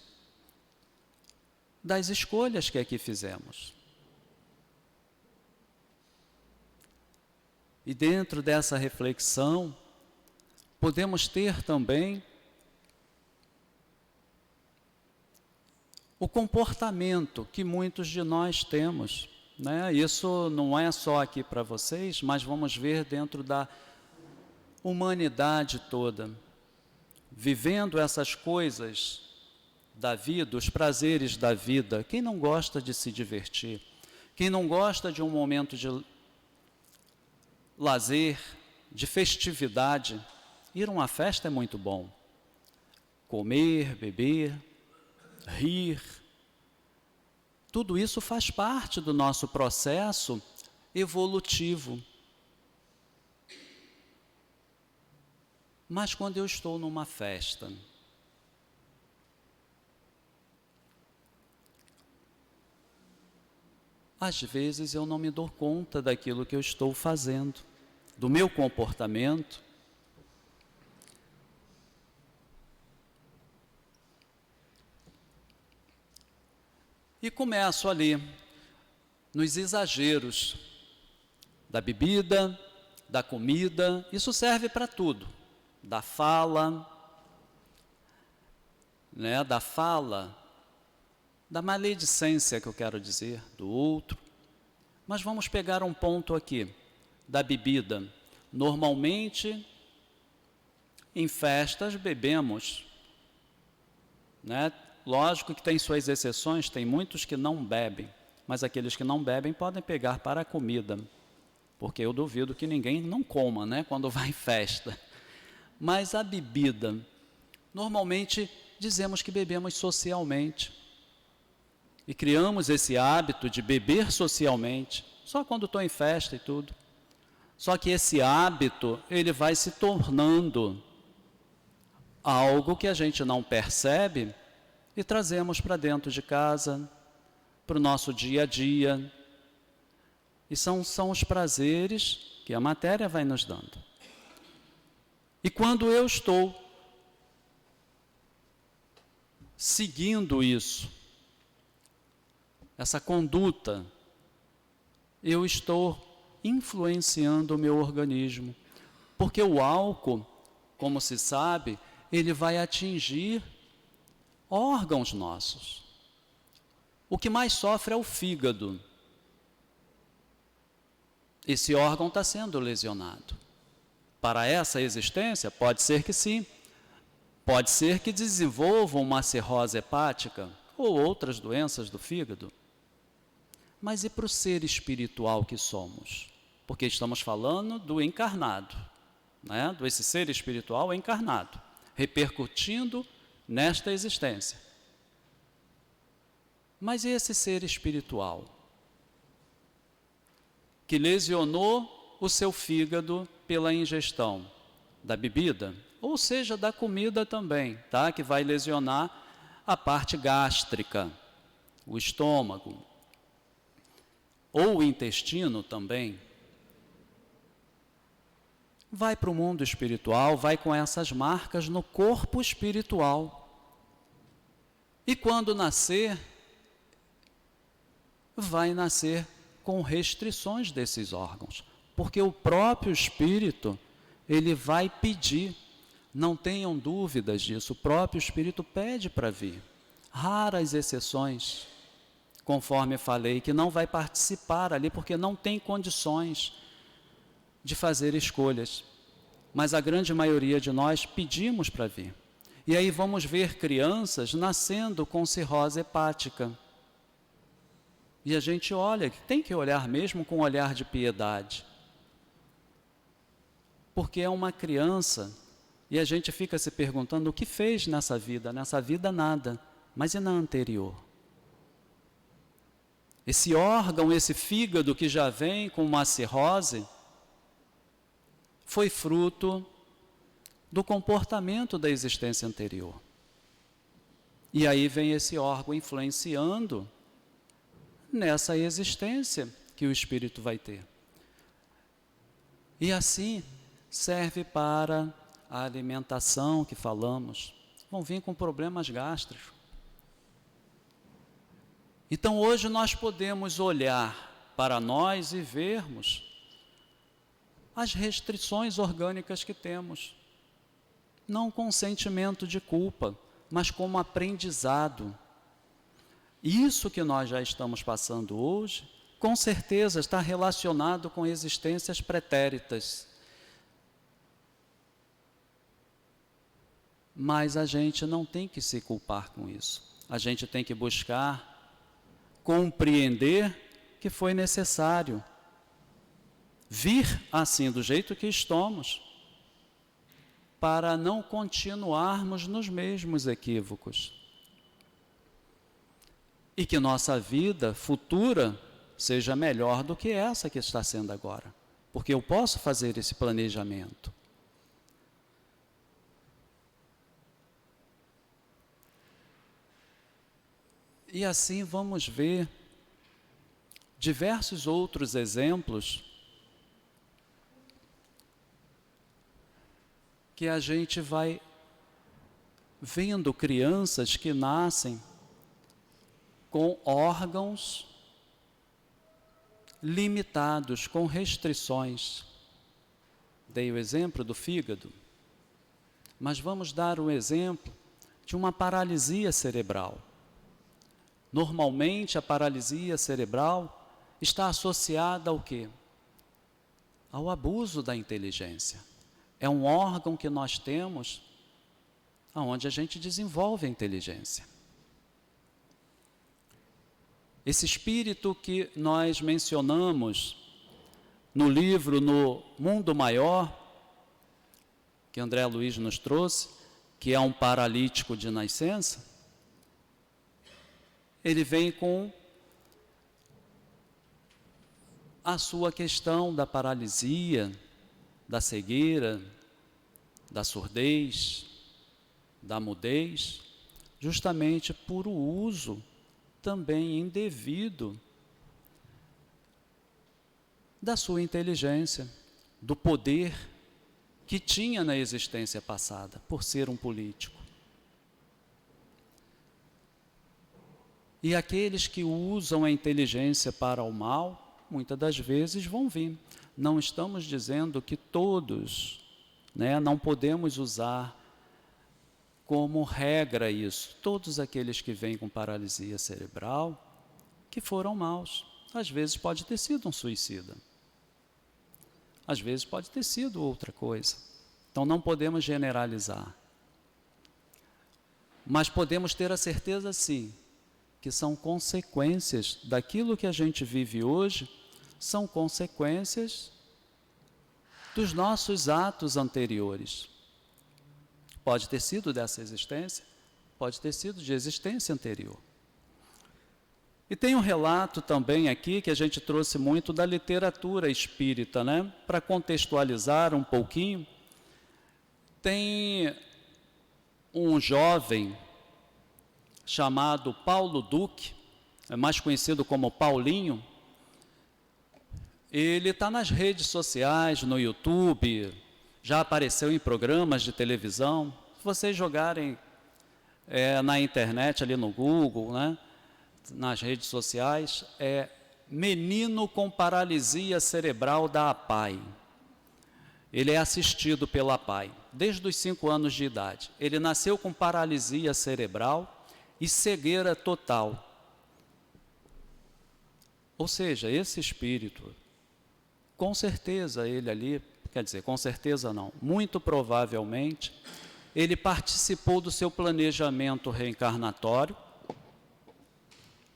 das escolhas que aqui fizemos. E dentro dessa reflexão, podemos ter também o comportamento que muitos de nós temos, né? Isso não é só aqui para vocês, mas vamos ver dentro da humanidade toda, vivendo essas coisas da vida, os prazeres da vida. Quem não gosta de se divertir? Quem não gosta de um momento de lazer, de festividade? Ir a uma festa é muito bom. Comer, beber, rir, tudo isso faz parte do nosso processo evolutivo. Mas quando eu estou numa festa, às vezes eu não me dou conta daquilo que eu estou fazendo, do meu comportamento. E começo ali, nos exageros da bebida, da comida. Isso serve para tudo. Da fala, né? Da maledicência, que eu quero dizer, do outro. Mas vamos pegar um ponto aqui, da bebida. Normalmente, em festas, bebemos, né? Lógico que tem suas exceções, tem muitos que não bebem, mas aqueles que não bebem podem pegar para a comida, porque eu duvido que ninguém não coma, né, quando vai em festa. Mas a bebida, normalmente dizemos que bebemos socialmente, e criamos esse hábito de beber socialmente, só quando estou em festa e tudo. Só que esse hábito, ele vai se tornando algo que a gente não percebe e trazemos para dentro de casa, para o nosso dia a dia. E são os prazeres que a matéria vai nos dando. E quando eu estou seguindo isso, essa conduta, eu estou influenciando o meu organismo. Porque o álcool, como se sabe, ele vai atingir órgãos nossos. O que mais sofre é o fígado. Esse órgão está sendo lesionado. Para essa existência, pode ser que sim. Pode ser que desenvolva uma cirrose hepática ou outras doenças do fígado. Mas e para o ser espiritual que somos? Porque estamos falando do encarnado, né? Desse ser espiritual encarnado, repercutindo nesta existência. Mas e esse ser espiritual que lesionou o seu fígado pela ingestão da bebida, ou seja, da comida também, tá? Que vai lesionar a parte gástrica, o estômago, ou o intestino também. Vai para o mundo espiritual, vai com essas marcas no corpo espiritual. E quando nascer, vai nascer com restrições desses órgãos, porque o próprio espírito, ele vai pedir, não tenham dúvidas disso, o próprio espírito pede para vir. Raras exceções, conforme falei, que não vai participar ali, porque não tem condições de fazer escolhas. Mas a grande maioria de nós pedimos para vir. E aí vamos ver crianças nascendo com cirrose hepática. E a gente olha, tem que olhar mesmo com um olhar de piedade. Porque é uma criança e a gente fica se perguntando o que fez nessa vida. Nessa vida nada, mas e na anterior? Esse órgão, esse fígado que já vem com uma cirrose, foi fruto do comportamento da existência anterior. E aí vem esse órgão influenciando nessa existência que o espírito vai ter. E assim serve para a alimentação que falamos. Vão vir com problemas gástricos. Então hoje nós podemos olhar para nós e vermos as restrições orgânicas que temos. Não com sentimento de culpa, mas como aprendizado. Isso que nós já estamos passando hoje, com certeza está relacionado com existências pretéritas. Mas a gente não tem que se culpar com isso. A gente tem que buscar compreender que foi necessário vir assim, do jeito que estamos, para não continuarmos nos mesmos equívocos. E que nossa vida futura seja melhor do que essa que está sendo agora. Porque eu posso fazer esse planejamento. E assim vamos ver diversos outros exemplos que a gente vai vendo crianças que nascem com órgãos limitados, com restrições. Dei o exemplo do fígado, mas vamos dar o exemplo de uma paralisia cerebral. Normalmente a paralisia cerebral está associada ao quê? Ao abuso da inteligência. É um órgão que nós temos onde a gente desenvolve a inteligência. Esse espírito que nós mencionamos no livro No Mundo Maior, que André Luiz nos trouxe, que é um paralítico de nascença, ele vem com a sua questão da paralisia, da cegueira, da surdez, da mudez, justamente por o uso também indevido da sua inteligência, do poder que tinha na existência passada, por ser um político. E aqueles que usam a inteligência para o mal, muitas das vezes vão vir. Não estamos dizendo que todos, não podemos usar como regra isso. Todos aqueles que vêm com paralisia cerebral, que foram maus. Às vezes pode ter sido um suicida. Às vezes pode ter sido outra coisa. Então não podemos generalizar. Mas podemos ter a certeza, sim, que são consequências daquilo que a gente vive hoje, são consequências dos nossos atos anteriores. Pode ter sido dessa existência, pode ter sido de existência anterior. E tem um relato também aqui que a gente trouxe muito da literatura espírita, para contextualizar um pouquinho. Tem um jovem chamado Paulo Duque, é mais conhecido como Paulinho. Ele está nas redes sociais, no YouTube, já apareceu em programas de televisão. Se vocês jogarem na internet, ali no Google, nas redes sociais, menino com paralisia cerebral da APAE. Ele é assistido pela APAE desde os 5 anos de idade. Ele nasceu com paralisia cerebral e cegueira total. Ou seja, esse espírito, com certeza ele ali, quer dizer, com certeza não, muito provavelmente, ele participou do seu planejamento reencarnatório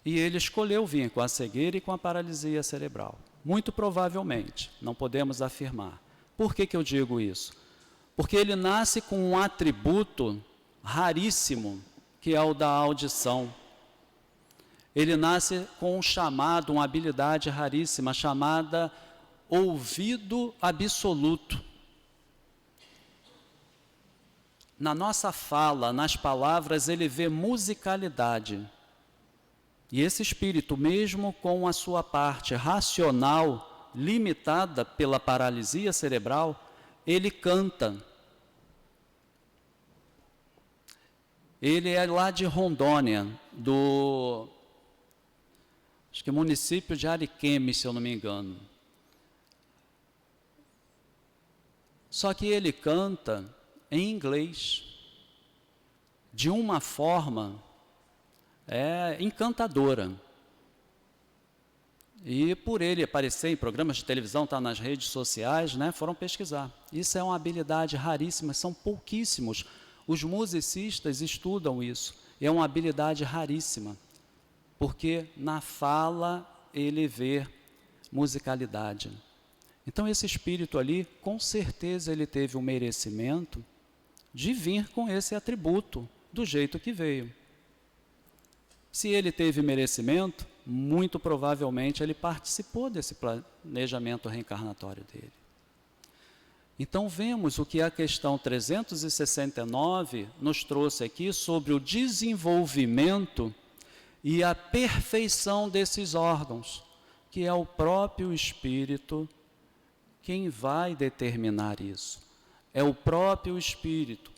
e ele escolheu vir com a cegueira e com a paralisia cerebral. Muito provavelmente, não podemos afirmar. Por que eu digo isso? Porque ele nasce com um atributo raríssimo, que é o da audição. Ele nasce com um chamado, uma habilidade raríssima, chamada ouvido absoluto. Na nossa fala, nas palavras, ele vê musicalidade. E esse espírito, mesmo com a sua parte racional, limitada pela paralisia cerebral, ele canta. Ele é lá de Rondônia, acho que município de Ariquemes, se eu não me engano. Só que ele canta em inglês, de uma forma encantadora. E por ele aparecer em programas de televisão, estar nas redes sociais, foram pesquisar. Isso é uma habilidade raríssima, são pouquíssimos. Os musicistas estudam isso. É uma habilidade raríssima, porque na fala ele vê musicalidade. Então esse espírito ali, com certeza ele teve o merecimento de vir com esse atributo, do jeito que veio. Se ele teve merecimento, muito provavelmente ele participou desse planejamento reencarnatório dele. Então vemos o que a questão 369 nos trouxe aqui sobre o desenvolvimento e a perfeição desses órgãos, que é o próprio espírito quem vai determinar isso. É o próprio espírito,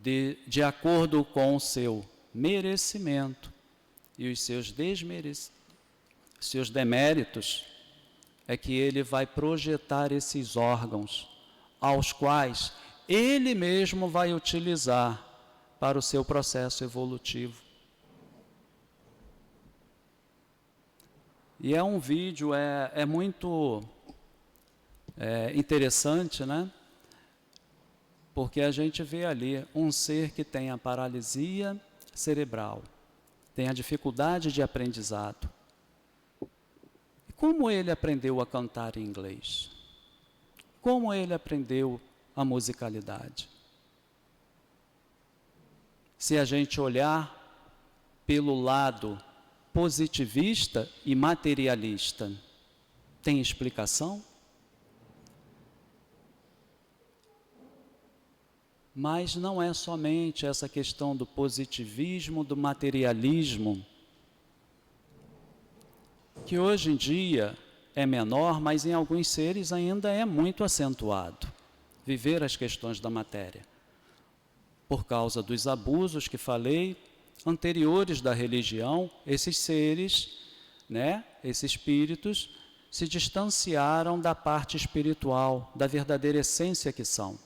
de acordo com o seu merecimento e os seus deméritos, é que ele vai projetar esses órgãos, aos quais ele mesmo vai utilizar para o seu processo evolutivo. E é um vídeo, muito interessante, porque a gente vê ali um ser que tem a paralisia cerebral, tem a dificuldade de aprendizado. E como ele aprendeu a cantar em inglês? Como ele aprendeu a musicalidade? Se a gente olhar pelo lado positivista e materialista. Tem explicação? Mas não é somente essa questão do positivismo, do materialismo, que hoje em dia é menor, mas em alguns seres ainda é muito acentuado, viver as questões da matéria. Por causa dos abusos que falei, anteriores da religião, esses seres, esses espíritos, se distanciaram da parte espiritual, da verdadeira essência que são,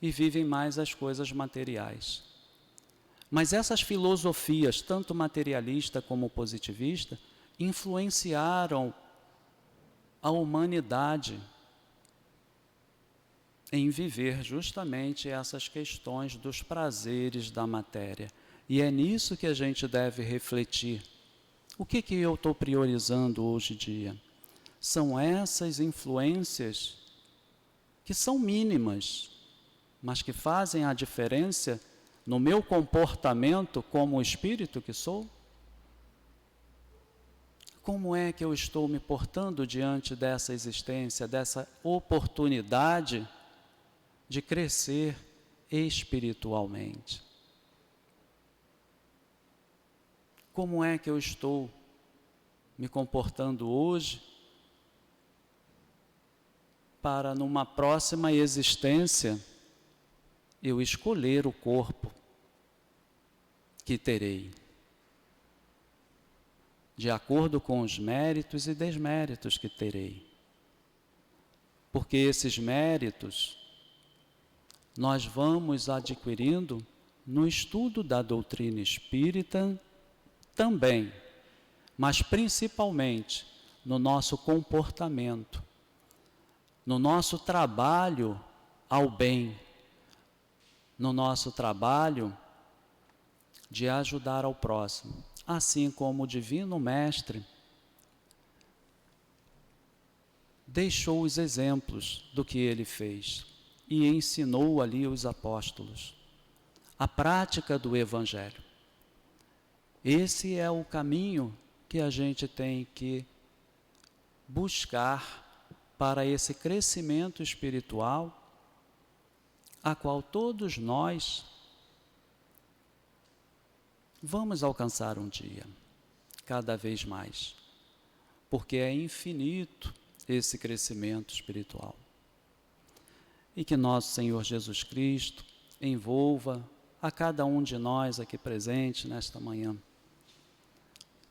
e vivem mais as coisas materiais. Mas essas filosofias, tanto materialista como positivista, influenciaram a humanidade em viver justamente essas questões dos prazeres da matéria. E é nisso que a gente deve refletir. O que eu estou priorizando hoje em dia? São essas influências que são mínimas, mas que fazem a diferença no meu comportamento como espírito que sou? Como é que eu estou me portando diante dessa existência, dessa oportunidade de crescer espiritualmente? Como é que eu estou me comportando hoje para numa próxima existência eu escolher o corpo que terei, de acordo com os méritos e desméritos que terei. Porque esses méritos nós vamos adquirindo no estudo da doutrina espírita também, mas principalmente no nosso comportamento, no nosso trabalho ao bem, no nosso trabalho de ajudar ao próximo, assim como o Divino Mestre deixou os exemplos do que ele fez e ensinou ali os apóstolos a prática do Evangelho. Esse é o caminho que a gente tem que buscar para esse crescimento espiritual, a qual todos nós vamos alcançar um dia, cada vez mais, porque é infinito esse crescimento espiritual. E que nosso Senhor Jesus Cristo envolva a cada um de nós aqui presente nesta manhã.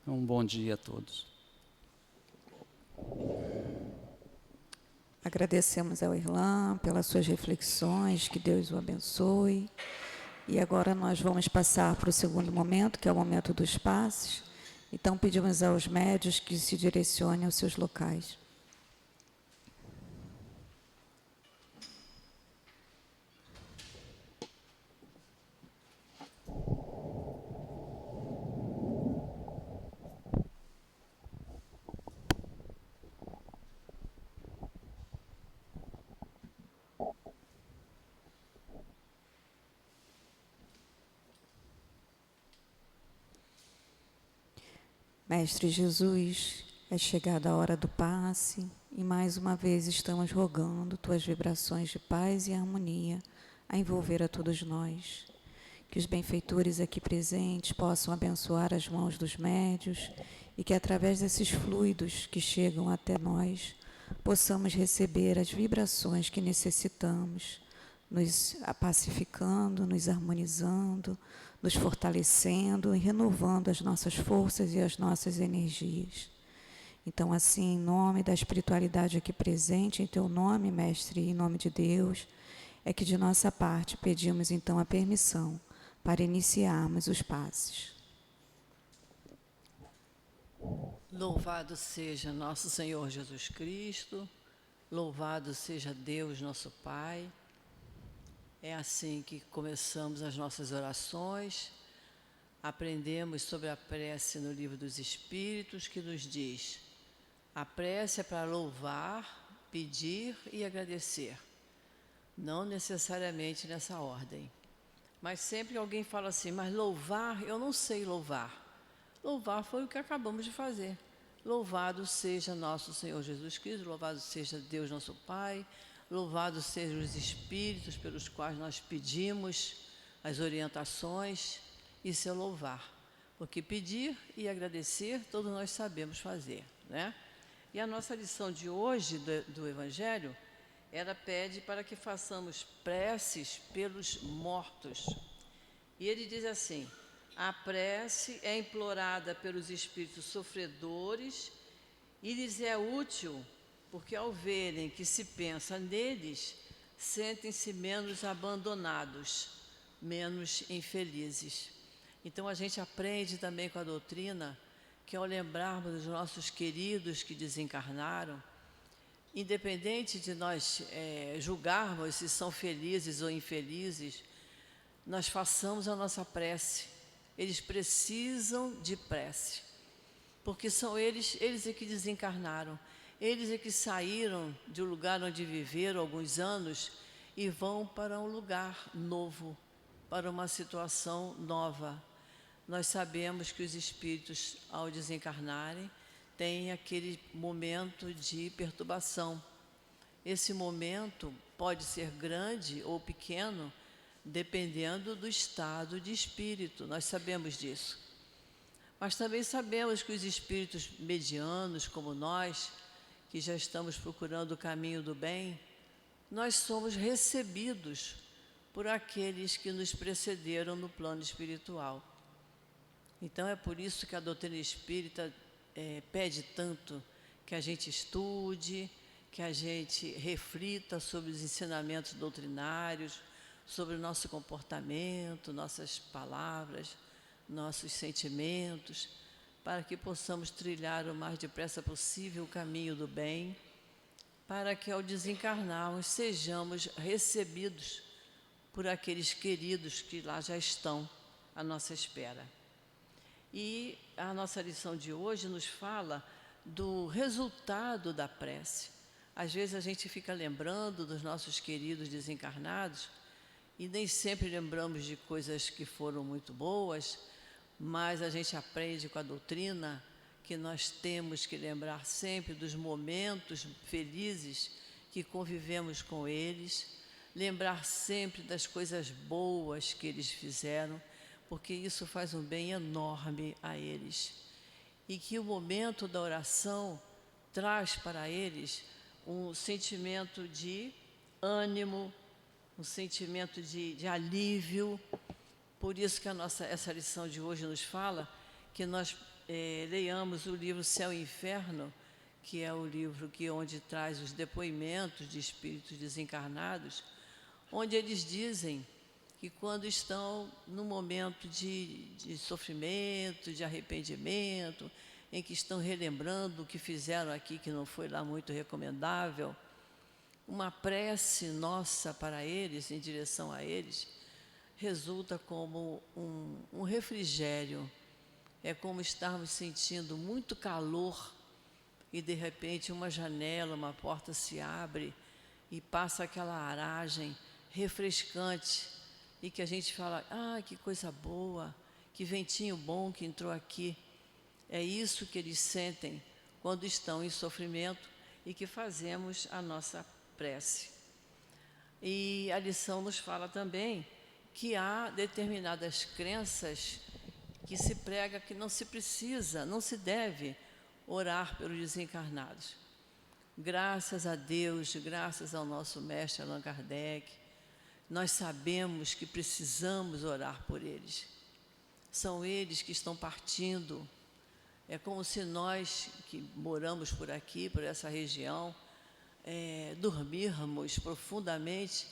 Um bom dia a todos. Agradecemos ao Irlan pelas suas reflexões, que Deus o abençoe. E agora nós vamos passar para o segundo momento, que é o momento dos passes. Então pedimos aos médios que se direcionem aos seus locais. Mestre Jesus, é chegada a hora do passe e mais uma vez estamos rogando tuas vibrações de paz e harmonia a envolver a todos nós. Que os benfeitores aqui presentes possam abençoar as mãos dos médios e que através desses fluidos que chegam até nós possamos receber as vibrações que necessitamos, nos pacificando, nos harmonizando, nos fortalecendo e renovando as nossas forças e as nossas energias. Então, assim, em nome da espiritualidade aqui presente, em teu nome, Mestre, e em nome de Deus, é que de nossa parte pedimos então a permissão para iniciarmos os passes. Louvado seja nosso Senhor Jesus Cristo, louvado seja Deus, nosso Pai. É assim que começamos as nossas orações. Aprendemos sobre a prece no Livro dos Espíritos, que nos diz: a prece é para louvar, pedir e agradecer. Não necessariamente nessa ordem. Mas sempre que alguém fala assim, mas louvar, eu não sei louvar. Louvar foi o que acabamos de fazer. Louvado seja nosso Senhor Jesus Cristo, louvado seja Deus nosso Pai, louvado sejam os Espíritos pelos quais nós pedimos as orientações. Isso é louvar, porque pedir e agradecer todos nós sabemos fazer, né? E a nossa lição de hoje do Evangelho, ela pede para que façamos preces pelos mortos. E ele diz assim: a prece é implorada pelos espíritos sofredores e lhes é útil porque, ao verem que se pensa neles, sentem-se menos abandonados, menos infelizes. Então, a gente aprende também com a doutrina que, ao lembrarmos dos nossos queridos que desencarnaram, independente de nós julgarmos se são felizes ou infelizes, nós façamos a nossa prece. Eles precisam de prece, porque são eles é que desencarnaram, eles é que saíram de um lugar onde viveram alguns anos e vão para um lugar novo, para uma situação nova. Nós sabemos que os espíritos, ao desencarnarem, têm aquele momento de perturbação. Esse momento pode ser grande ou pequeno, dependendo do estado de espírito, nós sabemos disso. Mas também sabemos que os espíritos medianos, como nós, que já estamos procurando o caminho do bem, nós somos recebidos por aqueles que nos precederam no plano espiritual. Então é por isso que a doutrina espírita pede tanto que a gente estude, que a gente reflita sobre os ensinamentos doutrinários, sobre o nosso comportamento, nossas palavras, nossos sentimentos, para que possamos trilhar o mais depressa possível o caminho do bem, para que, ao desencarnarmos, sejamos recebidos por aqueles queridos que lá já estão à nossa espera. E a nossa lição de hoje nos fala do resultado da prece. Às vezes a gente fica lembrando dos nossos queridos desencarnados e nem sempre lembramos de coisas que foram muito boas, mas a gente aprende com a doutrina que nós temos que lembrar sempre dos momentos felizes que convivemos com eles, lembrar sempre das coisas boas que eles fizeram, porque isso faz um bem enorme a eles. E que o momento da oração traz para eles um sentimento de ânimo, um sentimento de alívio. Por isso que essa lição de hoje nos fala que nós leiamos o livro Céu e Inferno, que é o livro onde traz os depoimentos de espíritos desencarnados, onde eles dizem que quando estão num momento de sofrimento, de arrependimento, em que estão relembrando o que fizeram aqui que não foi lá muito recomendável, uma prece nossa para eles, em direção a eles, resulta como um refrigério. É como estarmos sentindo muito calor e, de repente, uma janela, uma porta se abre e passa aquela aragem refrescante e que a gente fala: ah, que coisa boa, que ventinho bom que entrou aqui. É isso que eles sentem quando estão em sofrimento e que fazemos a nossa prece. E a lição nos fala também que há determinadas crenças que se prega que não se precisa, não se deve orar pelos desencarnados. Graças a Deus, graças ao nosso mestre Allan Kardec, nós sabemos que precisamos orar por eles. São eles que estão partindo. É como se nós, que moramos por aqui, por essa região, dormirmos profundamente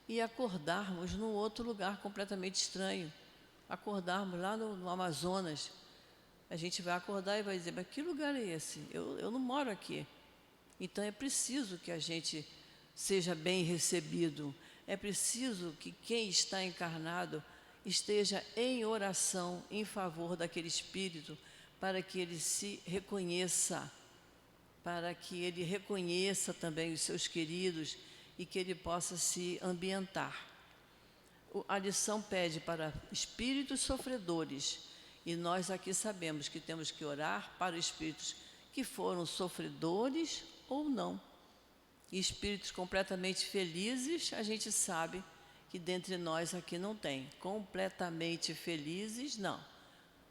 e acordarmos num outro lugar completamente estranho. Acordarmos lá no Amazonas. A gente vai acordar e vai dizer: mas que lugar é esse? Eu não moro aqui. Então é preciso que a gente seja bem recebido. É preciso que quem está encarnado esteja em oração em favor daquele espírito, para que ele se reconheça, para que ele reconheça também os seus queridos e que ele possa se ambientar. A lição pede para espíritos sofredores E nós aqui sabemos que temos que orar para espíritos que foram sofredores ou não. E espíritos completamente felizes, a gente sabe que dentre nós aqui não tem. Completamente felizes, não,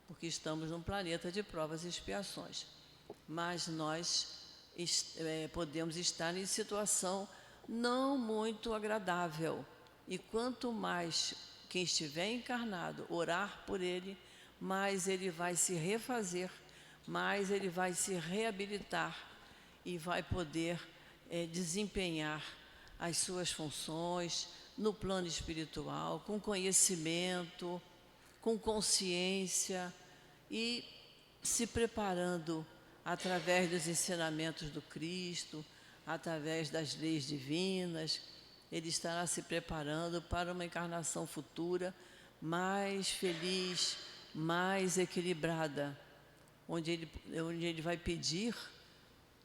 porque estamos num planeta de provas e expiações. Mas nós podemos estar em situação não muito agradável. E quanto mais quem estiver encarnado orar por ele, mais ele vai se refazer, mais ele vai se reabilitar e vai poder desempenhar as suas funções no plano espiritual, com conhecimento, com consciência e se preparando através dos ensinamentos do Cristo, através das leis divinas. Ele estará se preparando para uma encarnação futura mais feliz, mais equilibrada, onde ele vai pedir,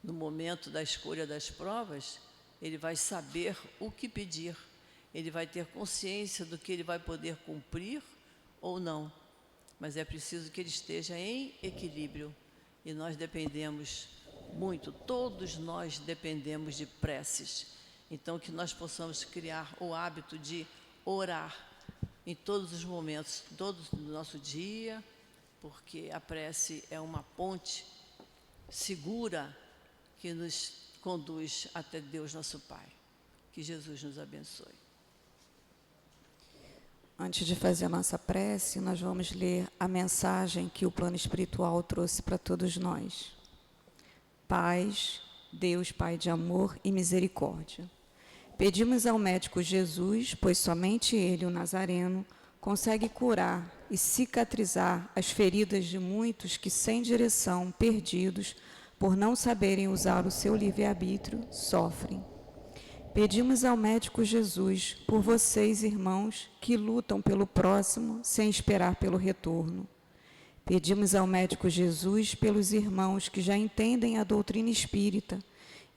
no momento da escolha das provas, ele vai saber o que pedir, ele vai ter consciência do que ele vai poder cumprir ou não, mas é preciso que ele esteja em equilíbrio, e nós dependemos muito, todos nós dependemos de preces. Então, que nós possamos criar o hábito de orar em todos os momentos, todos do nosso dia, porque a prece é uma ponte segura que nos conduz até Deus, nosso Pai. Que Jesus nos abençoe. Antes de fazer a nossa prece, nós vamos ler a mensagem que o plano espiritual trouxe para todos nós. Paz, Deus, Pai de amor e misericórdia. Pedimos ao médico Jesus, pois somente ele, o Nazareno, consegue curar e cicatrizar as feridas de muitos que, sem direção, perdidos, por não saberem usar o seu livre-arbítrio, sofrem. Pedimos ao médico Jesus, por vocês, irmãos, que lutam pelo próximo, sem esperar pelo retorno. Pedimos ao médico Jesus pelos irmãos que já entendem a doutrina espírita,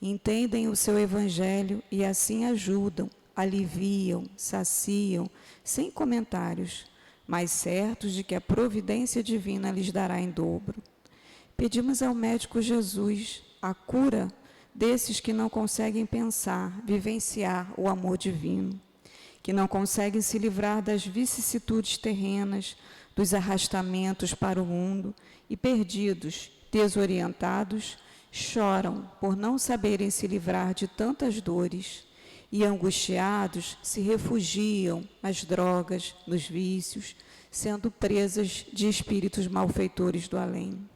entendem o seu evangelho e assim ajudam, aliviam, saciam, sem comentários, mas certos de que a providência divina lhes dará em dobro. Pedimos ao médico Jesus a cura desses que não conseguem pensar, vivenciar o amor divino, que não conseguem se livrar das vicissitudes terrenas, dos arrastamentos para o mundo e perdidos, desorientados, choram por não saberem se livrar de tantas dores e, angustiados, se refugiam nas drogas, nos vícios, sendo presas de espíritos malfeitores do além.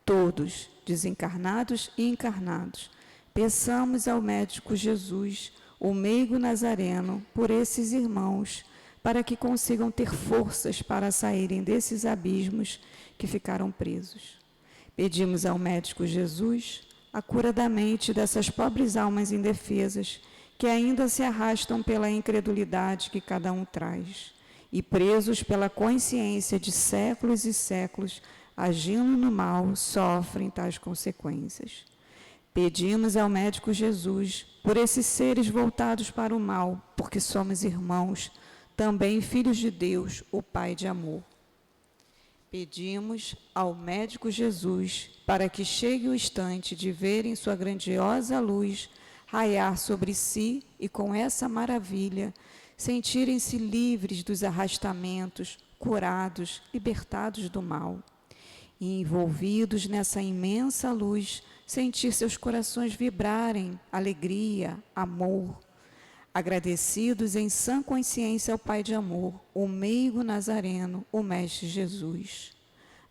Todos, desencarnados e encarnados, peçamos ao médico Jesus, o meigo Nazareno, por esses irmãos, para que consigam ter forças para saírem desses abismos que ficaram presos. Pedimos ao médico Jesus a cura da mente dessas pobres almas indefesas que ainda se arrastam pela incredulidade que cada um traz e presos pela consciência de séculos e séculos, agindo no mal, sofrem tais consequências. Pedimos ao médico Jesus por esses seres voltados para o mal, porque somos irmãos, também filhos de Deus, o Pai de amor. Pedimos ao médico Jesus para que chegue o instante de verem sua grandiosa luz raiar sobre si e, com essa maravilha, sentirem-se livres dos arrastamentos, curados, libertados do mal. E, envolvidos nessa imensa luz, sentir seus corações vibrarem alegria, amor. Agradecidos em sã consciência ao Pai de amor, o meigo Nazareno, o Mestre Jesus.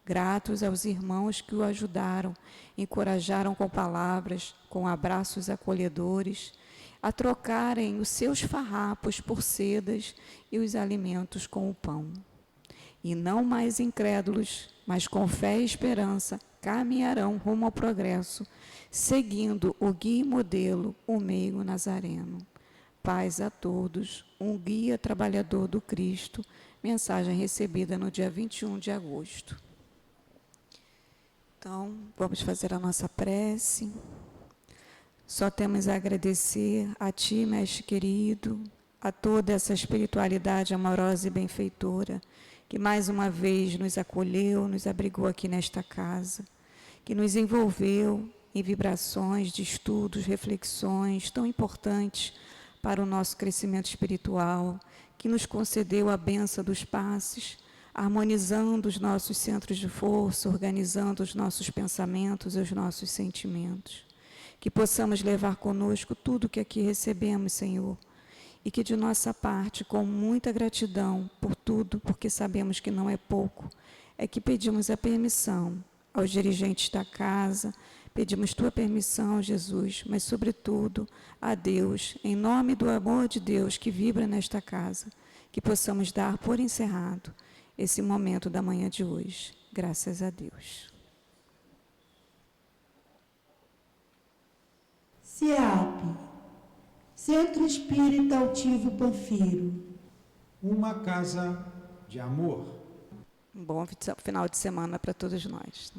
Gratos aos irmãos que o ajudaram, encorajaram com palavras, com abraços acolhedores, a trocarem os seus farrapos por sedas e os alimentos com o pão. E não mais incrédulos, mas com fé e esperança, caminharão rumo ao progresso, seguindo o guia e modelo, o meigo Nazareno. Paz a todos, um guia trabalhador do Cristo, mensagem recebida no dia 21 de agosto. Então, vamos fazer a nossa prece. Só temos a agradecer a Ti, Mestre querido, a toda essa espiritualidade amorosa e benfeitora que mais uma vez nos acolheu, nos abrigou aqui nesta casa, que nos envolveu em vibrações de estudos, reflexões tão importantes para o nosso crescimento espiritual, que nos concedeu a bênção dos passes, harmonizando os nossos centros de força, organizando os nossos pensamentos e os nossos sentimentos. Que possamos levar conosco tudo que aqui recebemos, Senhor, e que de nossa parte, com muita gratidão por tudo, porque sabemos que não é pouco, é que pedimos a permissão aos dirigentes da casa, pedimos tua permissão, Jesus, mas sobretudo a Deus, em nome do amor de Deus que vibra nesta casa, que possamos dar por encerrado esse momento da manhã de hoje. Graças a Deus. CEAP, Centro Espírita Altivo Panfiro. Uma casa de amor. Um bom final de semana para todos nós.